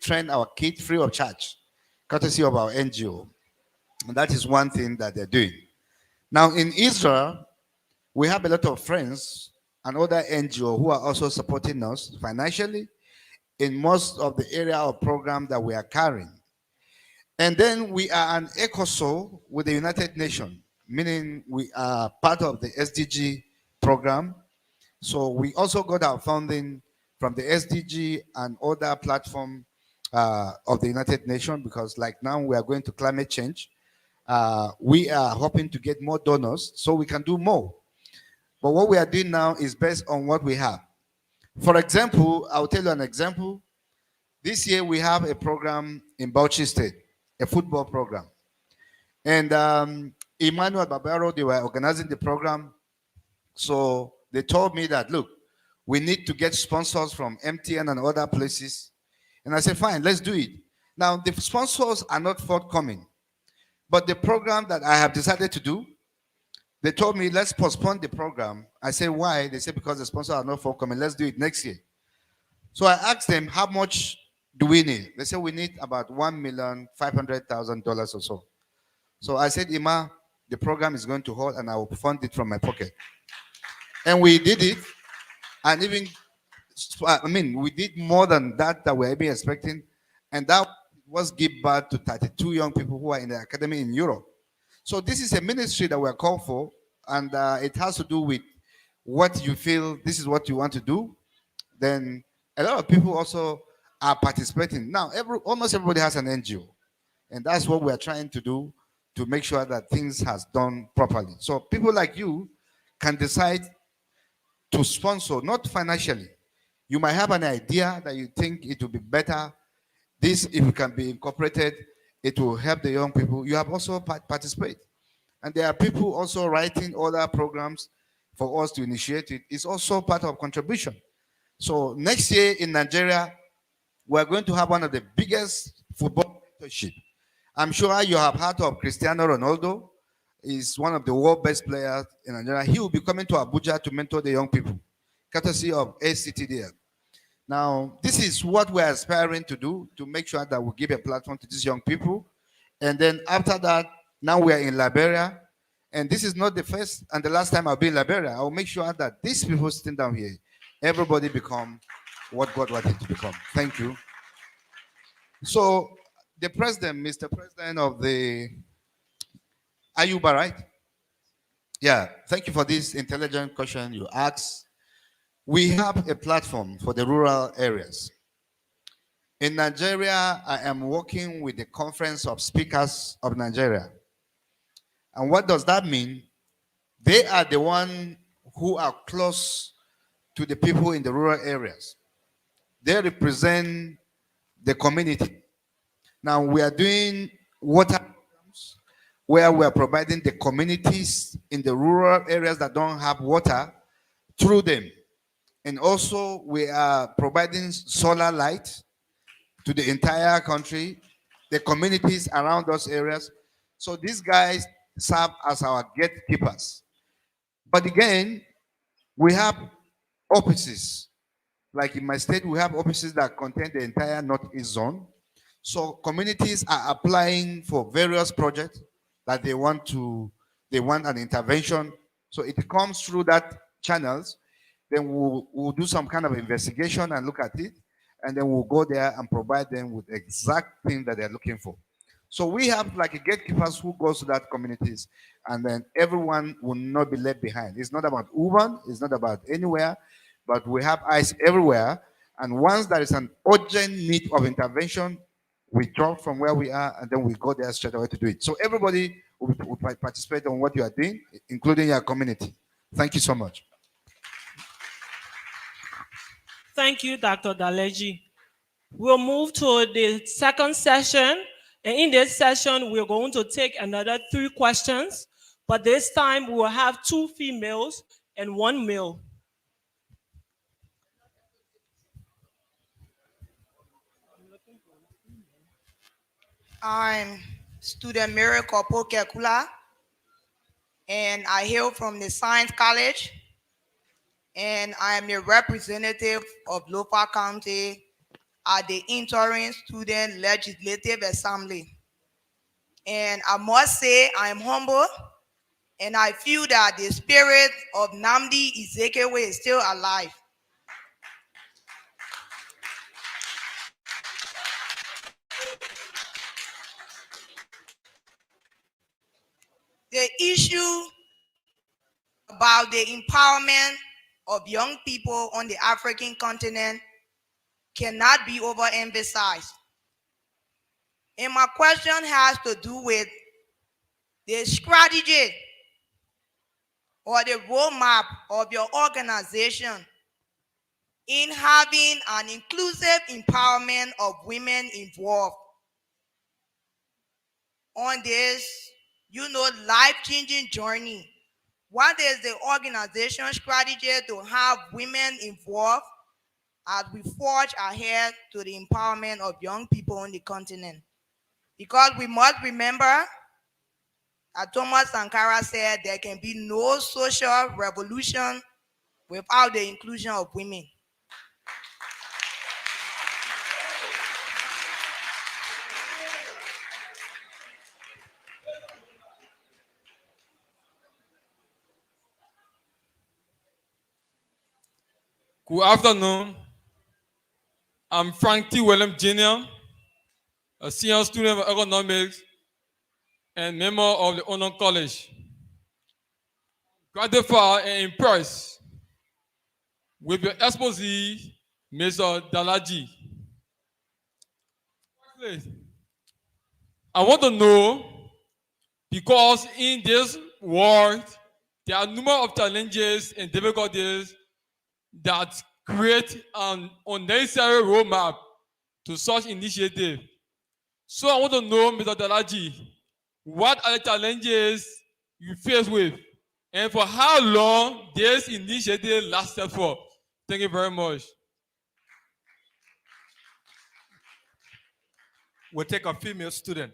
Speaker 6: train our kids free of charge, courtesy of our NGO. And that is one thing that they're doing. Now in Israel, we have a lot of friends and other NGO who are also supporting us financially in most of the area of program that we are carrying. And then we are an ECOSO with the United Nations, meaning we are part of the SDG program. So we also got our funding from the SDG and other platform of the United Nations, because like now we are going to climate change. We are hoping to get more donors so we can do more. But what we are doing now is based on what we have. For example, I'll tell you an example. This year we have a program in Bauchi State, a football program. And Emmanuel Babayaro, they were organizing the program. So they told me that, look, we need to get sponsors from MTN and other places. And I said, fine, let's do it. Now, the sponsors are not forthcoming. But the program that I have decided to do, they told me, let's postpone the program. I said, why? They said, because the sponsors are not forthcoming. Let's do it next year. So I asked them, how much do we need? They said, we need about $1,500,000 or so. So I said, Ima, the program is going to hold, and I will fund it from my pocket. And we did it. And even, we did more than that we were even expecting. And that was give birth to 32 young people who are in the academy in Europe. So this is a ministry that we're called for, and it has to do with what you feel this is what you want to do. Then a lot of people also are participating. Now, almost everybody has an NGO, and that's what we're trying to do to make sure that things has done properly. So people like you can decide to sponsor, not financially. You might have an idea that you think it will be better. This, if it can be incorporated, it will help the young people. You have also participate. And there are people also writing other programs for us to initiate it. It's also part of contribution. So next year in Nigeria, we're going to have one of the biggest football mentorship. I'm sure you have heard of Cristiano Ronaldo. He's one of the world best players in Nigeria. He will be coming to Abuja to mentor the young people, courtesy of ACTDF. Now, this is what we're aspiring to do, to make sure that we give a platform to these young people. And then after that, now we are in Liberia. And this is not the first and the last time I'll be in Liberia. I'll make sure that these people sitting down here, everybody become what God wanted to become. Thank you. So the president, Mr. President of the Ayuba, right? Yeah, thank you for this intelligent question you asked. We have a platform for the rural areas. In Nigeria, I am working with the Conference of Speakers of Nigeria. And what does that mean? They are the one who are close to the people in the rural areas. They represent the community. Now we are doing water programs where we are providing the communities in the rural areas that don't have water through them. And also we are providing solar light to the entire country, the communities around those areas. So these guys serve as our gatekeepers. But again, we have offices. Like in my state, we have offices that contain the entire Northeast zone. So communities are applying for various projects that they want an intervention. So it comes through that channels. Then we'll do some kind of investigation and look at it. And then we'll go there and provide them with the exact thing that they're looking for. So we have like a gatekeepers who goes to that communities, and then everyone will not be left behind. It's not about Uber, it's not about anywhere, but we have eyes everywhere. And once there is an urgent need of intervention, we drop from where we are and then we go there straight away to do it. So everybody will participate on what you are doing, including your community. Thank you so much.
Speaker 7: Thank you, Dr. Daleji. We'll move to the second session. And in this session, we're going to take another 3 questions. But this time, we will have 2 females and 1 male.
Speaker 11: I'm student Mary Kopo Kekula, and I hail from the Science College, and I am a representative of Lofa County at the Interim Student Legislative Assembly. And I must say I am humble, and I feel that the spirit of Nnamdi Ezekwe is still alive. The issue about the empowerment of young people on the African continent cannot be overemphasized. And my question has to do with the strategy or the roadmap of your organization in having an inclusive empowerment of women involved on this, life-changing journey. What is the organization strategy to have women involved as we forge ahead to the empowerment of young people on the continent? Because we must remember, as Thomas Sankara said, there can be no social revolution without the inclusion of women.
Speaker 12: Good afternoon. I'm Frank T. William Jr., a senior student of economics and member of the Honor College. Gratified and impressed with your expose, Mr. Dalaji. I want to know, because in this world, there are a number of challenges and difficulties that create an unnecessary roadmap to such initiative. So I want to know, Mr. Dalaji, what are the challenges you face with, and for how long this initiative lasted for? Thank you very much.
Speaker 13: We'll take a female student.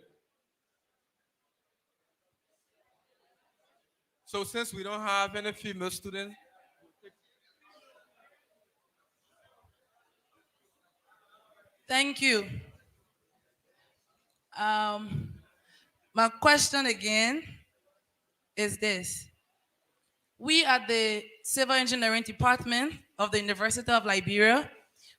Speaker 13: So since we don't have any female students,
Speaker 10: Thank you. My question again is this. We at the Civil Engineering Department of the University of Liberia,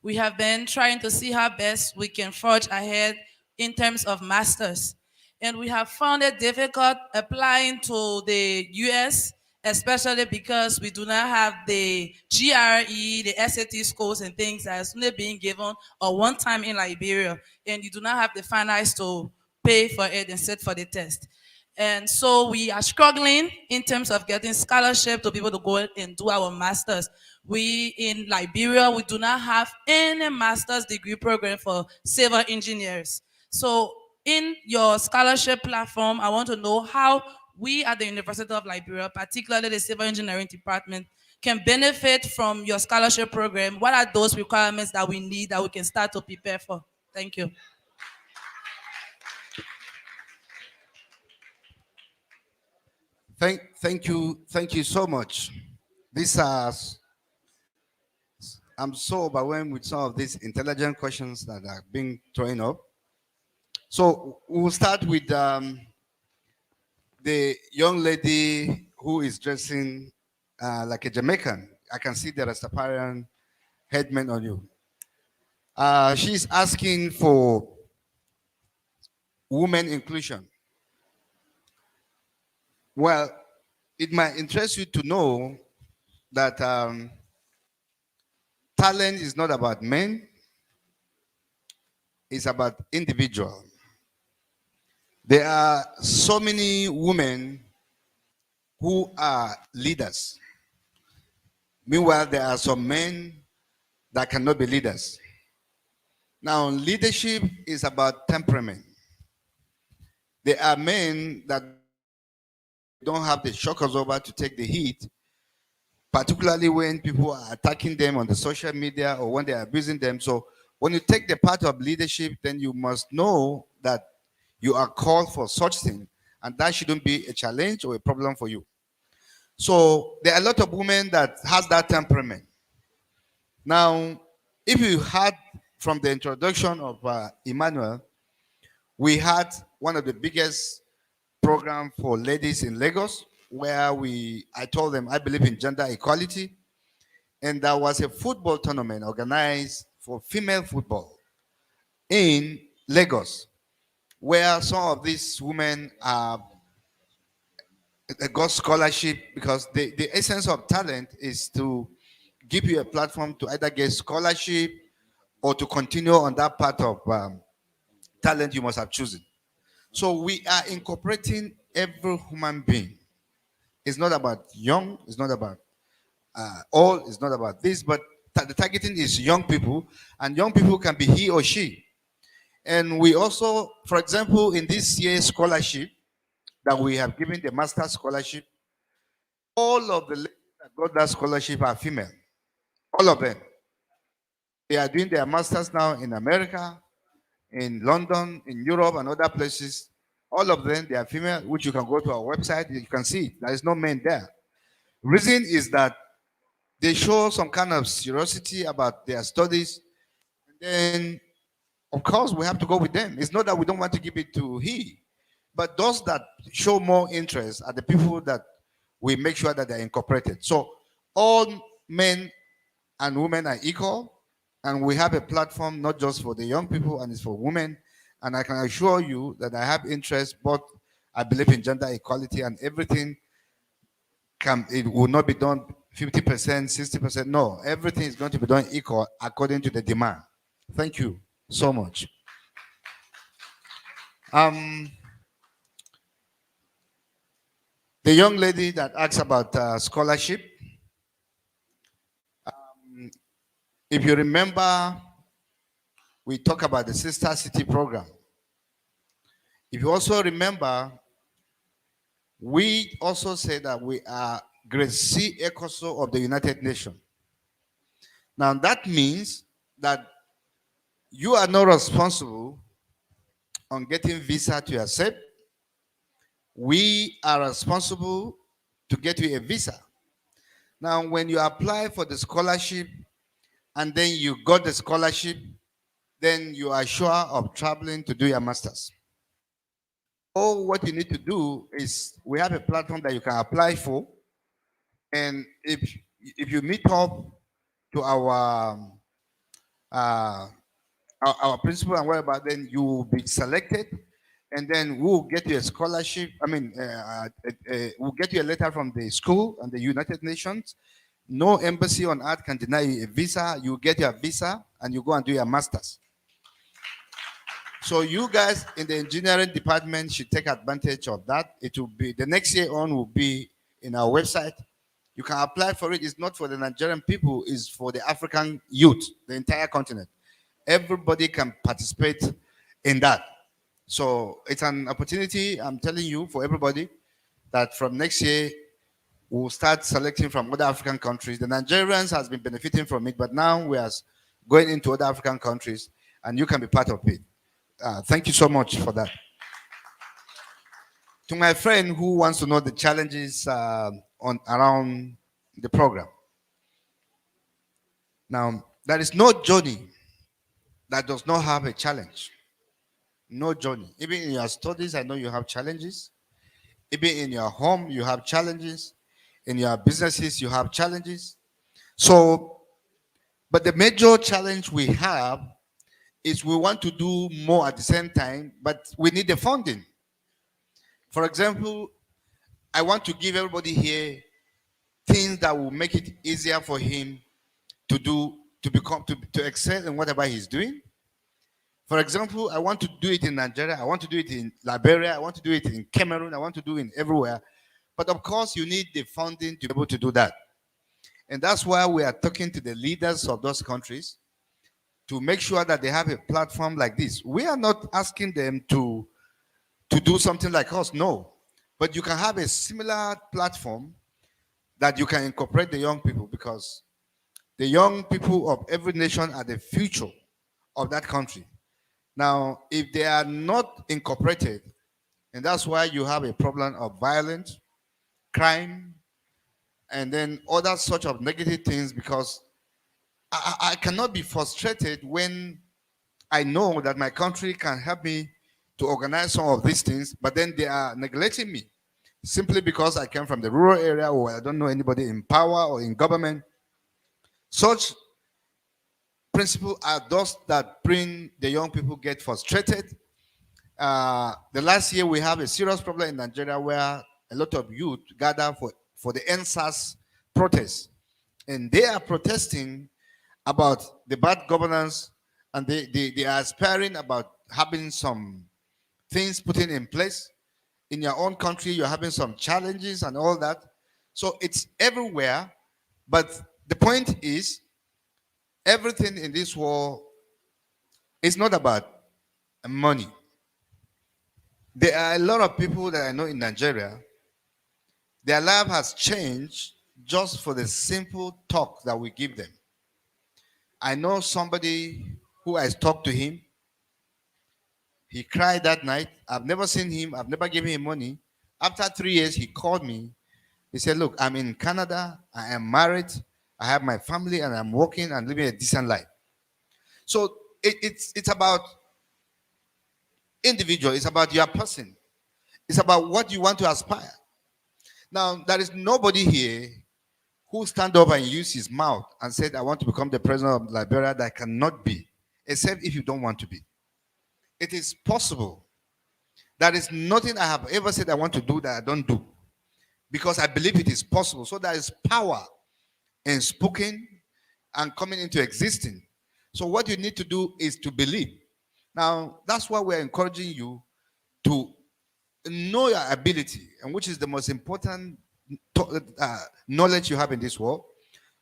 Speaker 10: we have been trying to see how best we can forge ahead in terms of masters. And we have found it difficult applying to the US, especially because we do not have the GRE, the SAT scores and things that is only being given at one time in Liberia, and you do not have the finance to pay for it and sit for the test. And so we are struggling in terms of getting scholarship to be able to go and do our masters. We in Liberia, we do not have any master's degree program for civil engineers. So in your scholarship platform, I want to know how we at the University of Liberia, particularly the civil engineering department, can benefit from your scholarship program. What are those requirements that we need that we can start to prepare for? Thank you.
Speaker 6: Thank you so much. These are, I'm so overwhelmed with some of these intelligent questions that are being thrown up. So we'll start with the young lady who is dressing like a Jamaican. I can see the Rastafarian headman on you. She's asking for women inclusion. Well, it might interest you to know that talent is not about men, it's about individual. There are so many women who are leaders. Meanwhile, there are some men that cannot be leaders. Now, leadership is about temperament. There are men that don't have the shock absorber to take the heat, particularly when people are attacking them on the social media or when they are abusing them. So when you take the part of leadership, then you must know that you are called for such thing, and that shouldn't be a challenge or a problem for you. So there are a lot of women that has that temperament. Now, if you had from the introduction of Emmanuel, we had one of the biggest program for ladies in Lagos, where I told them I believe in gender equality, and there was a football tournament organized for female football in Lagos, where some of these women got scholarship, because the essence of talent is to give you a platform to either get scholarship or to continue on that part of talent you must have chosen. So we are incorporating every human being. It's not about young, it's not about old, it's not about this, but the targeting is young people, and young people can be he or she. And we also, for example, in this year's scholarship that we have given, the master scholarship, all of the ladies that got that scholarship are female. All of them. They are doing their masters now in America, in London, in Europe, and other places. All of them, they are female, which you can go to our website, you can see. There is no men there. Reason is that they show some kind of curiosity about their studies. And then, of course, we have to go with them. It's not that we don't want to give it to he, but those that show more interest are the people that we make sure that they're incorporated. So all men and women are equal, and we have a platform not just for the young people, and it's for women. And I can assure you that I have interest, but I believe in gender equality, and everything it will not be done 50%, 60%. No, everything is going to be done equal according to the demand. Thank you so much. The young lady that asked about scholarship, if you remember, we talk about the Sister City program. If you also remember, we also say that we are grade C ECOSO of the United Nations. Now that means that you are not responsible on getting visa to accept. We are responsible to get you a visa. Now, when you apply for the scholarship and then you got the scholarship, then you are sure of traveling to do your master's. All what you need to do is we have a platform that you can apply for, and if you meet up to our principal and whatever, then you will be selected, and then we'll get you a scholarship. I mean, we'll get you a letter from the school and the United Nations. No embassy on earth can deny you a visa. You get your visa and you go and do your master's. So you guys in the engineering department should take advantage of that. It will be the next year on will be in our website. You can apply for it. It's not for the Nigerian people, it's for the African youth, the entire continent. Everybody can participate in that. So it's an opportunity, I'm telling you, for everybody that from next year we'll start selecting from other African countries. The Nigerians has been benefiting from it, but now we are going into other African countries and you can be part of it. Thank you so much for that. To my friend who wants to know the challenges around the program. Now, there is no journey that does not have a challenge. No journey. Even in your studies, I know you have challenges. Even in your home, you have challenges. In your businesses, you have challenges. So, but the major challenge we have is we want to do more at the same time, but we need the funding. For example, I want to give everybody here things that will make it easier for him to do, to excel in whatever he's doing. For example, I want to do it in Nigeria, I want to do it in Liberia, I want to do it in Cameroon, I want to do it everywhere. But of course, you need the funding to be able to do that. And that's why we are talking to the leaders of those countries to make sure that they have a platform like this. We are not asking them to do something like us, no. But you can have a similar platform that you can incorporate the young people, because the young people of every nation are the future of that country. Now, if they are not incorporated, and that's why you have a problem of violence, crime, and then other such of negative things, because I cannot be frustrated when I know that my country can help me to organize some of these things, but then they are neglecting me simply because I came from the rural area or I don't know anybody in power or in government. Such principles are those that bring the young people get frustrated. The last year we have a serious problem in Nigeria where a lot of youth gather for the NSAS protest, and they are protesting about the bad governance, and they are aspiring about having some things put in place. In your own country, you're having some challenges and all that. So it's everywhere. But the point is, everything in this world is not about money. There are a lot of people that I know in Nigeria, their life has changed just for the simple talk that we give them. I know somebody who I talked to him. He cried that night. I've never seen him. I've never given him money. After 3 years, he called me. He said, look, I'm in Canada. I am married. I have my family and I'm working and living a decent life. So it's about individual. It's about your person. It's about what you want to aspire. Now, there is nobody here who stand up and use his mouth and said, I want to become the president of Liberia. That cannot be, except if you don't want to be. It is possible. There is nothing I have ever said I want to do that I don't do, because I believe it is possible. So there is power in speaking and coming into existence. So what you need to do is to believe. Now, that's why we're encouraging you to know your ability, and which is the most important knowledge you have in this world.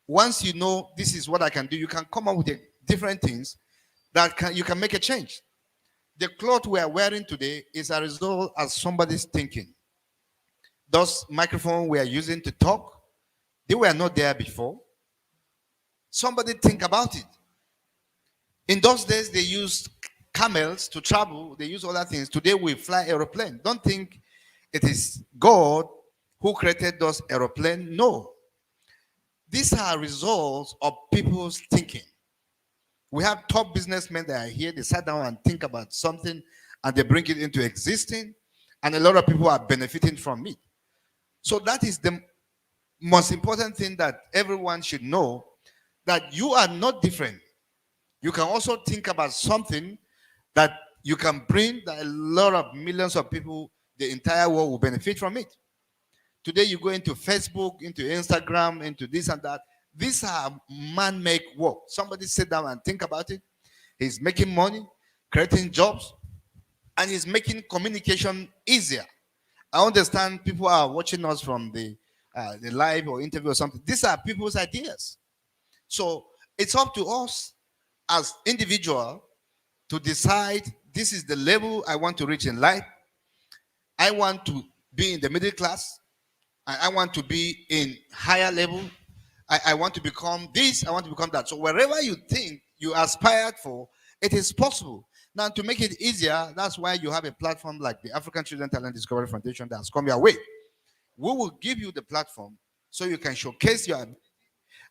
Speaker 6: Once you know this is what I can do, you can come up with different things that you can make a change. The cloth we are wearing today is a result of somebody's thinking. Those microphones we are using to talk, they were not there before. Somebody think about it. In those days, they used camels to travel. They use other things. Today, we fly aeroplane. Don't think it is God who created those aeroplanes. No. These are results of people's thinking. We have top businessmen that are here. They sat down and think about something and they bring it into existence. And a lot of people are benefiting from it. So that is the most important thing that everyone should know, that you are not different. You can also think about something that you can bring that a lot of millions of people, the entire world will benefit from it. Today you go into Facebook, into Instagram, into this and that. These are man-made work. Somebody sit down and think about it. He's making money, creating jobs. and it's making communication easier. I understand people are watching us from the live or interview or something. These are people's ideas. So it's up to us as individual to decide this is the level I want to reach in life. I want to be in the middle class. I want to be in higher level. I want to become this. I want to become that. So wherever you think you aspired for, it is possible. Now, to make it easier, that's why you have a platform like the African Children Talent Discovery Foundation that has come your way. We will give you the platform so you can showcase your ability,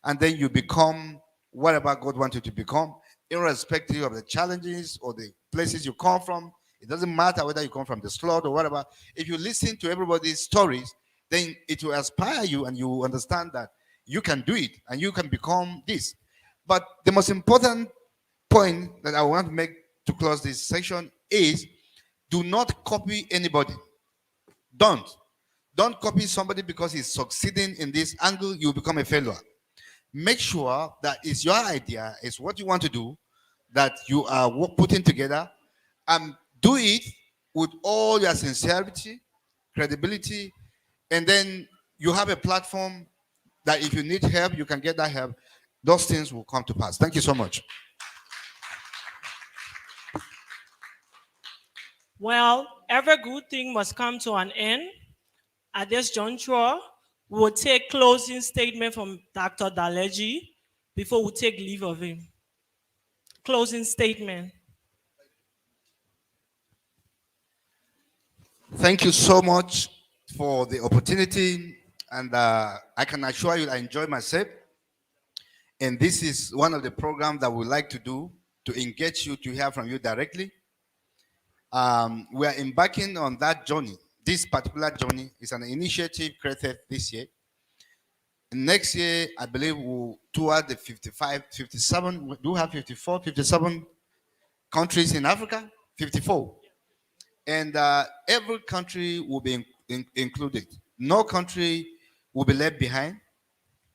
Speaker 6: and then you become whatever God wants you to become, irrespective of the challenges or the places you come from. It doesn't matter whether you come from the slum or whatever. If you listen to everybody's stories, then it will inspire you and you understand that you can do it and you can become this. But the most important point that I want to make to close this section is do not copy anybody. Don't copy somebody because he's succeeding in this angle, you become a failure. Make sure that it's your idea, it's what you want to do, that you are putting together, and do it with all your sincerity, credibility, and then you have a platform that if you need help, you can get that help. Those things will come to pass. Thank you so much.
Speaker 7: Well, every good thing must come to an end. At this juncture, we will take closing statement from Dr. Daleji before we take leave of him. Closing statement.
Speaker 6: Thank you so much for the opportunity, and I can assure you I enjoy myself. And this is one of the programs that we like to do to engage you, to hear from you directly. We are embarking on that journey. This particular journey is an initiative created this year. Next year, I believe we'll toward the 57, we do have 57 countries in Africa, 54. And every country will be included. No country will be left behind,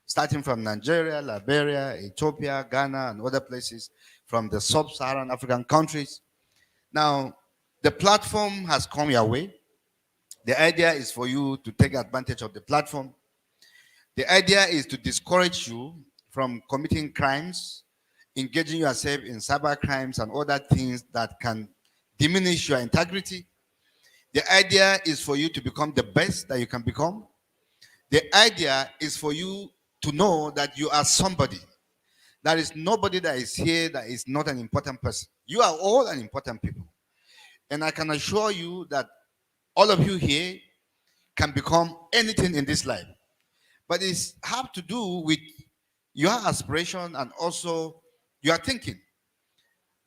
Speaker 6: starting from Nigeria, Liberia, Ethiopia, Ghana, and other places from the sub-Saharan African countries. Now, the platform has come your way. The idea is for you to take advantage of the platform. The idea is to discourage you from committing crimes, engaging yourself in cyber crimes and other things that can diminish your integrity. The idea is for you to become the best that you can become. The idea is for you to know that you are somebody. There is nobody that is here that is not an important person. You are all an important people. And I can assure you that all of you here can become anything in this life. But it's have to do with your aspiration and also your thinking.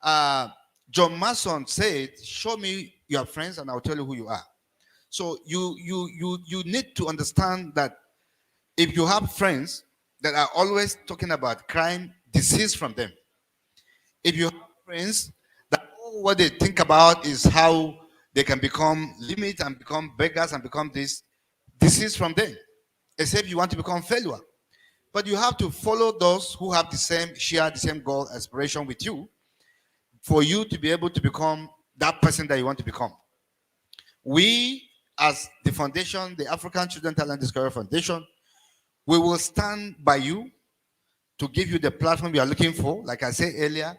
Speaker 6: John Mason said, show me your friends and I'll tell you who you are. So you need to understand that if you have friends that are always talking about crime, desist from them. If you have friends that all what they think about is how they can become limit and become beggars and become this, desist from them. Except you want to become failure. But you have to follow those who have share the same goal, aspiration with you, for you to be able to become that person that you want to become. We, as the foundation, the African Children Talent Discovery Foundation, we will stand by you to give you the platform you are looking for. Like I said earlier,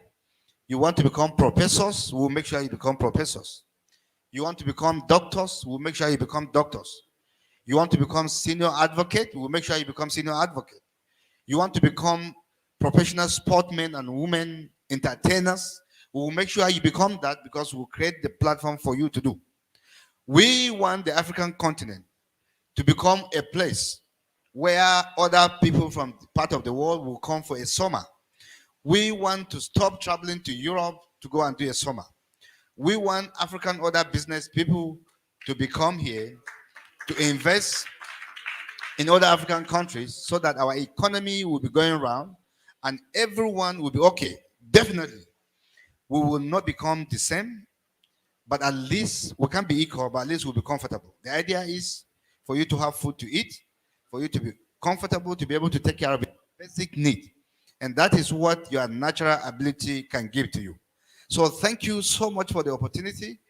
Speaker 6: you want to become professors, we will make sure you become professors. You want to become doctors, we will make sure you become doctors. You want to become senior advocate, we will make sure you become senior advocate. You want to become professional sportsmen and women entertainers, we will make sure you become that because we will create the platform for you to do. We want the African continent to become a place where other people from part of the world will come for a summer. We want to stop traveling to Europe to go and do a summer. We want African other business people to become here to invest in other African countries so that our economy will be going around and everyone will be okay. Definitely. We will not become the same, but at least we can't be equal, but at least we'll be comfortable. The idea is for you to have food to eat, for you to be comfortable, to be able to take care of your basic need. And that is what your natural ability can give to you. So thank you so much for the opportunity.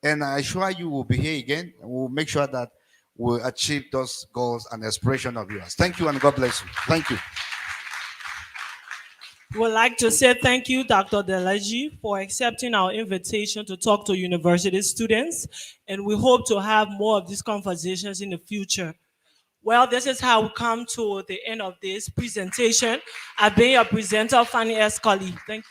Speaker 6: And I assure you will be here again. And we'll make sure that we'll achieve those goals and aspiration of yours. Thank you and God bless you. Thank you.
Speaker 7: We'd like to say thank you, Dr. Delaji, for accepting our invitation to talk to university students. And we hope to have more of these conversations in the future. Well, this is how we come to the end of this presentation. I've been your presenter, Fanny S. Colley. Thank you.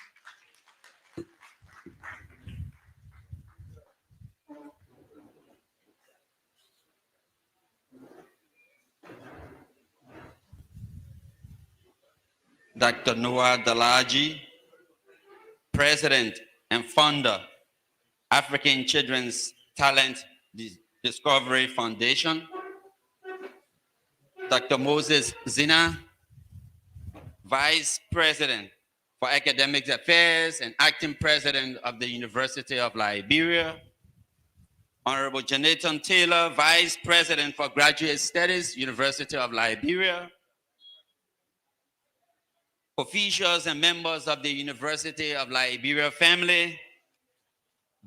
Speaker 1: Dr. Noah Dalaji, President and founder, African Children's Talent Discovery Foundation. Dr. Moses Zina, Vice President for Academic Affairs and Acting President of the University of Liberia. Honorable Jonathan Taylor, Vice President for Graduate Studies, University of Liberia. Officials and members of the University of Liberia family,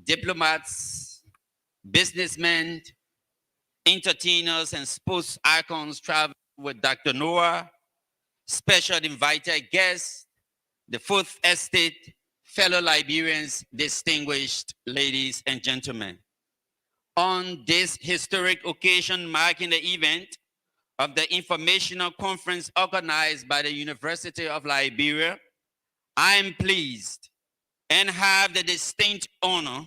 Speaker 1: diplomats, businessmen, entertainers, and sports icons traveling with Dr. Noah, special invited guests, the Fourth Estate, fellow Liberians, distinguished ladies and gentlemen. On this historic occasion marking the event of the informational conference organized by the University of Liberia, I am pleased and have the distinct honor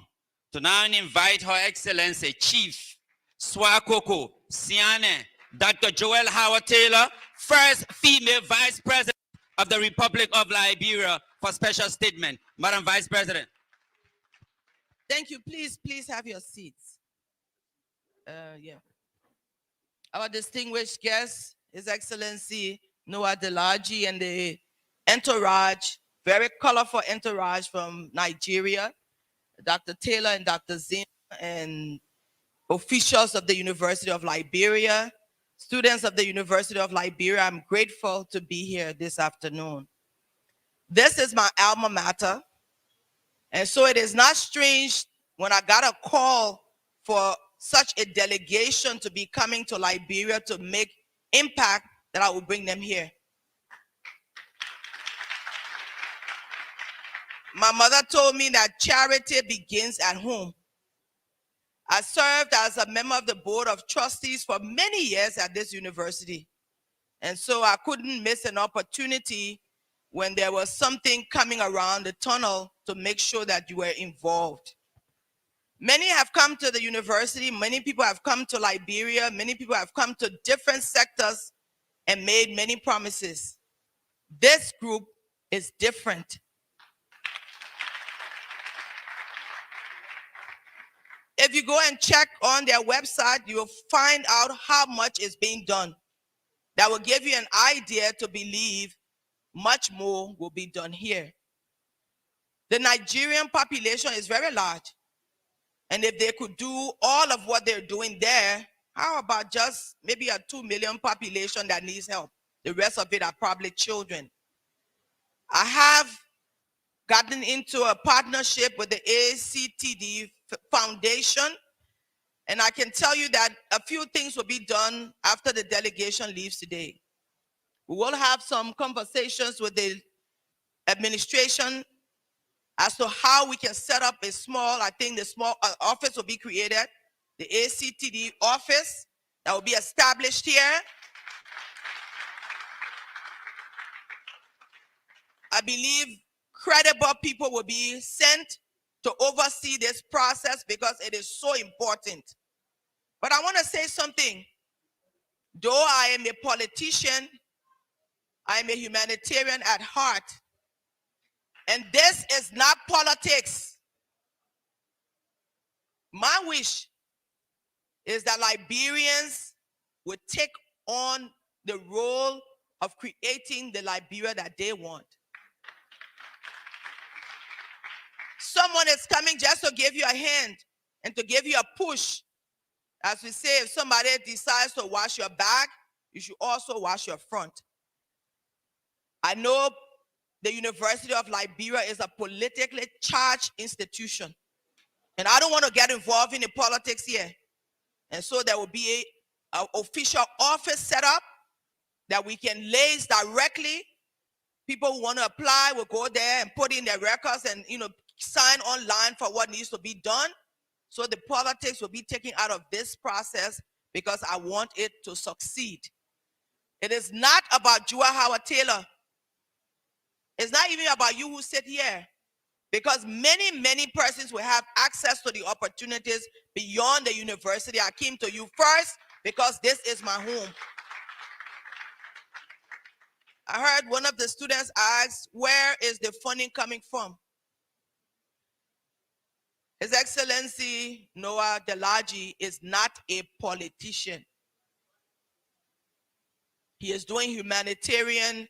Speaker 1: to now invite Her Excellency Chief Swakoko Siane, Dr. Joel Howard Taylor, first female Vice President of the Republic of Liberia, for special statement. Madam Vice President.
Speaker 14: Thank you. Please have your seats. Yeah. Our distinguished guest, His Excellency Noah Delaji, and the entourage, very colorful entourage from Nigeria, Dr. Taylor and Dr. Zin, and officials of the University of Liberia, students of the University of Liberia. I'm grateful to be here this afternoon. This is my alma mater, and so it is not strange when I got a call for such a delegation to be coming to Liberia to make impact that I will bring them here. My mother told me that charity begins at home. I served as a member of the board of trustees for many years at this university. And so I couldn't miss an opportunity when there was something coming around the tunnel to make sure that you were involved. Many have come to the university, many people have come to Liberia, many people have come to different sectors and made many promises. This group is different. If you go and check on their website, you'll find out how much is being done. That will give you an idea to believe much more will be done here. The Nigerian population is very large. And if they could do all of what they're doing there, how about just maybe a 2 million population that needs help? The rest of it are probably children. I have gotten into a partnership with the UL-ACTDF Foundation, and I can tell you that a few things will be done after the delegation leaves today. We will have some conversations with the administration as to how we can set up a small, I think the small office will be created, the UL-ACTDF office that will be established here. I believe credible people will be sent to oversee this process because it is so important. But I want to say something. Though I am a politician, I am a humanitarian at heart. And this is not politics. My wish is that Liberians would take on the role of creating the Liberia that they want. Someone is coming just to give you a hand and to give you a push. As we say, if somebody decides to wash your back, you should also wash your front. I know the University of Liberia is a politically charged institution. And I don't want to get involved in the politics here. And so there will be an official office set up that we can liaise directly. People who want to apply will go there and put in their records and sign online for what needs to be done. So the politics will be taken out of this process because I want it to succeed. It is not about Jua Howard Taylor. It's not even about you who sit here. Because many persons will have access to the opportunities beyond the university. I came to you first because this is my home. I heard one of the students ask, where is the funding coming from? His Excellency Noah Delaji is not a politician. He is doing humanitarian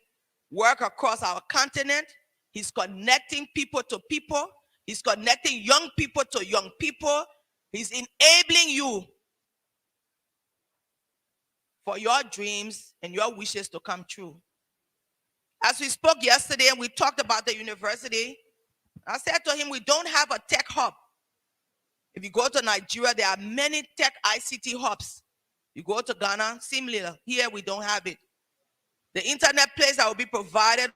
Speaker 14: work across our continent. He's connecting people to people. He's connecting young people to young people. He's enabling you for your dreams and your wishes to come true. As we spoke yesterday and we talked about the university, I said to him, we don't have a tech hub. If you go to Nigeria, there are many tech ICT hubs. You go to Ghana, similar. Here we don't have it. The internet place that will be provided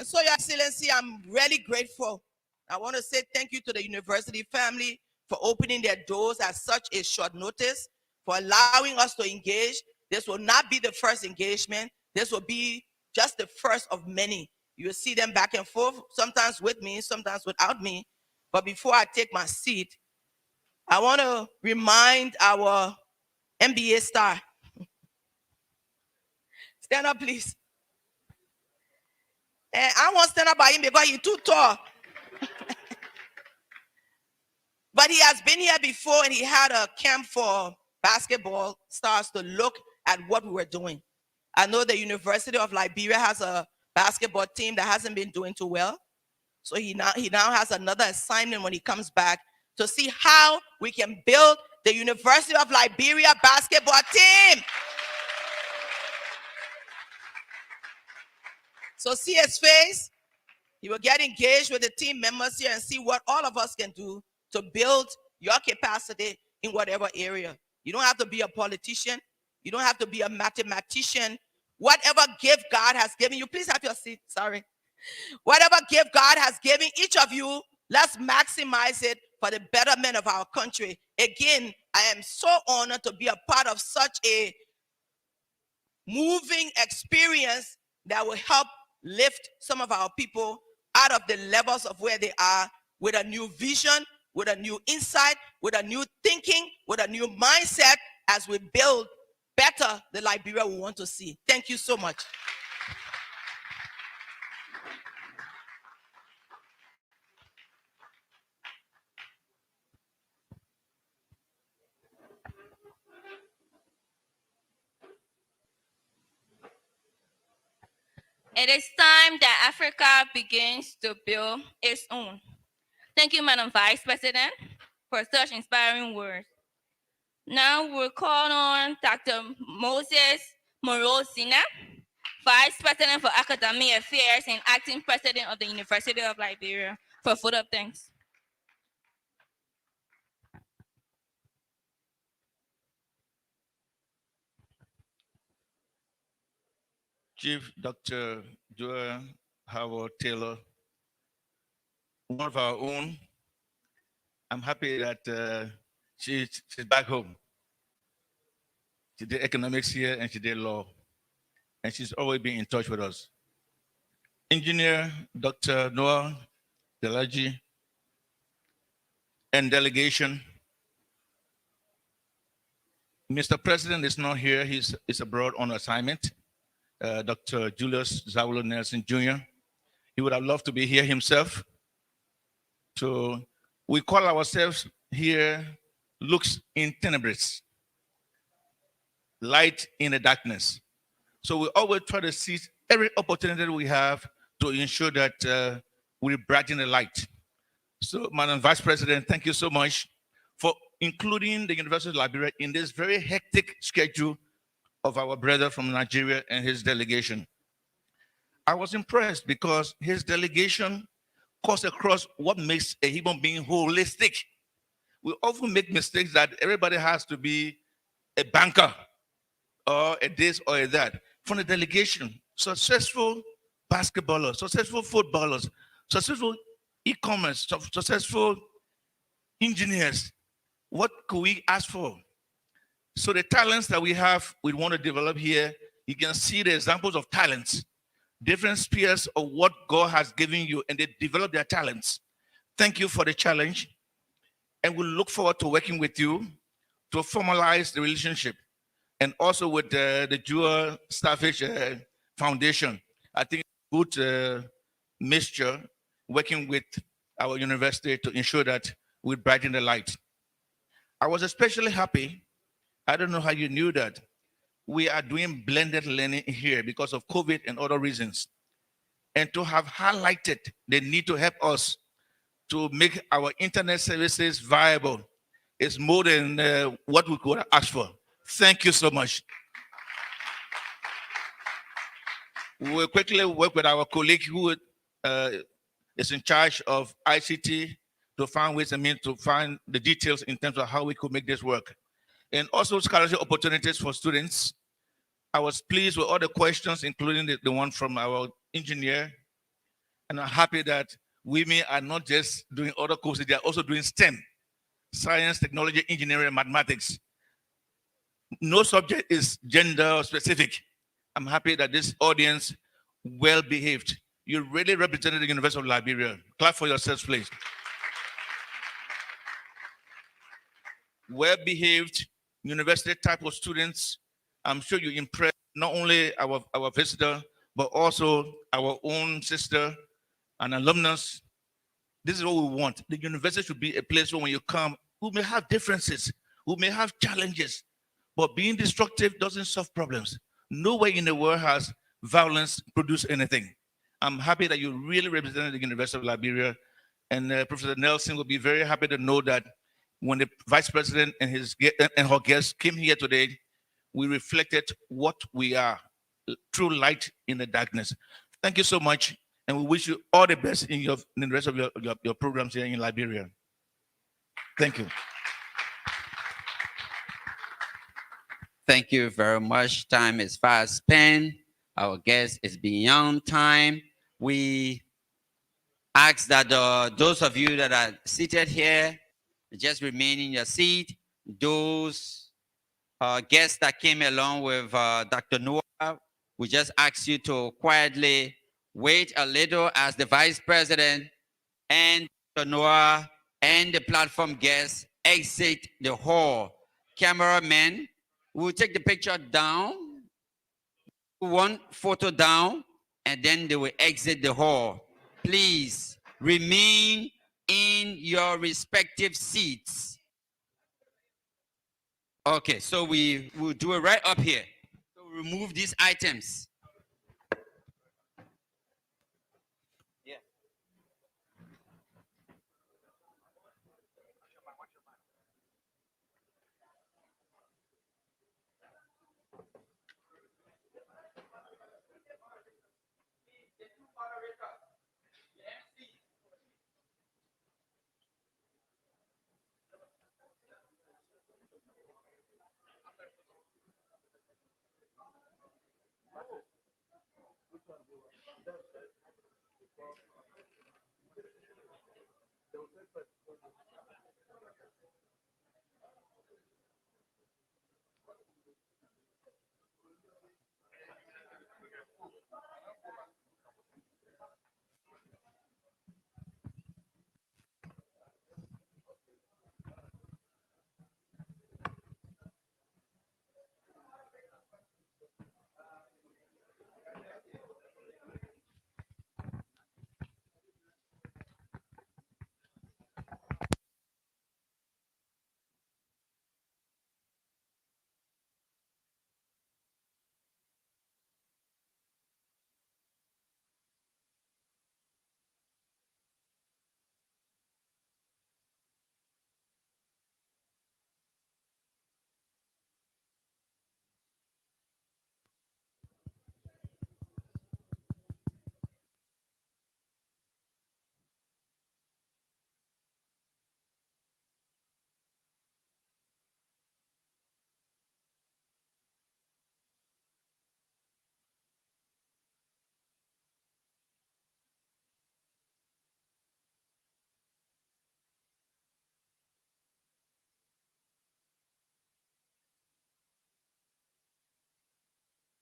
Speaker 14: So, Your Excellency, I'm really grateful. I want to say thank you to the university family for opening their doors at such a short notice, for allowing us to engage. This will not be the first engagement. This will be just the first of many. You will see them back and forth, sometimes with me, sometimes without me. But before I take my seat, I want to remind our MBA star. Stand up, please. And I won't stand up by him because he's too tall. But he has been here before and he had a camp for basketball stars to look at what we were doing. I know the University of Liberia has a basketball team that hasn't been doing too well. So he now has another assignment when he comes back to see how we can build the University of Liberia basketball team. So see his face. He will get engaged with the team members here and see what all of us can do to build your capacity in whatever area. You don't have to be a politician. You don't have to be a mathematician. Whatever gift God has given you, please have your seat. Sorry. Whatever gift God has given each of you, let's maximize it for the betterment of our country. Again, I am so honored to be a part of such a moving experience that will help lift some of our people out of the levels of where they are with a new vision, with a new insight, with a new thinking, with a new mindset as we build better the Liberia we want to see. Thank you so much.
Speaker 2: It is time that Africa begins to build its own. Thank you, Madam Vice President, for such inspiring words. Now we'll call on Dr. Moses Morozina, Vice President for Academic Affairs and Acting President of the University of Liberia, for vote of thanks.
Speaker 15: Chief Dr. Joel Howard Taylor, one of our own. I'm happy that she's back home. She did economics here and she did law. And she's always been in touch with us. Engineer Dr. Noah Delaji and delegation. Mr. President is not here. He's abroad on assignment. Dr. Julius Zawulo Nelson Jr. He would have loved to be here himself. So we call ourselves here lux in tenebris, light in the darkness. So we always try to seize every opportunity we have to ensure that we brighten the light. So, Madam Vice President, thank you so much for including the University of Liberia in this very hectic schedule of our brother from Nigeria and his delegation. I was impressed because his delegation cuts across what makes a human being holistic. We often make mistakes that everybody has to be a banker or a this or a that. From the delegation, successful basketballers, successful footballers, successful e-commerce, successful engineers. What could we ask for? So the talents that we have, we want to develop here, you can see the examples of talents, different spheres of what God has given you, and they develop their talents. Thank you for the challenge. And we look forward to working with you to formalize the relationship. And also with the Jewel Starfish Foundation. I think good mixture working with our university to ensure that we brighten the light. I was especially happy. I don't know how you knew that. We are doing blended learning here because of COVID and other reasons. And to have highlighted the need to help us to make our internet services viable is more than what we could ask for. Thank you so much. We will quickly work with our colleague who is in charge of ICT to find ways and means to find the details in terms of how we could make this work. And also scholarship opportunities for students. I was pleased with all the questions, including the one from our engineer. And I'm happy that women are not just doing other courses, they are also doing STEM, science, technology, engineering, mathematics. No subject is gender specific. I'm happy that this audience well behaved. You really represented the University of Liberia. Clap for yourselves, please. Well behaved, university type of students. I'm sure you impressed not only our visitor, but also our own sister and alumnus. This is what we want. The university should be a place where when you come, we may have differences, we may have challenges, but being destructive doesn't solve problems. Nowhere in the world has violence produced anything. I'm happy that you really represented the University of Liberia, and Professor Nelson will be very happy to know that when the Vice President and her guests came here today, we reflected what we are, true light in the darkness. Thank you so much. And we wish you all the best in the rest of your programs here in Liberia. Thank you.
Speaker 1: Thank you very much. Time is fast spent. Our guest is beyond time. We ask that those of you that are seated here just remain in your seat. Those guests that came along with Dr. Noah, we just ask you to quietly wait a little as the Vice President and Dr. Noah and the platform guests exit the hall. Cameramen, we'll take the picture down, one photo down, and then they will exit the hall. Please remain in your respective seats. Okay, so we will do it right up here. So remove these items.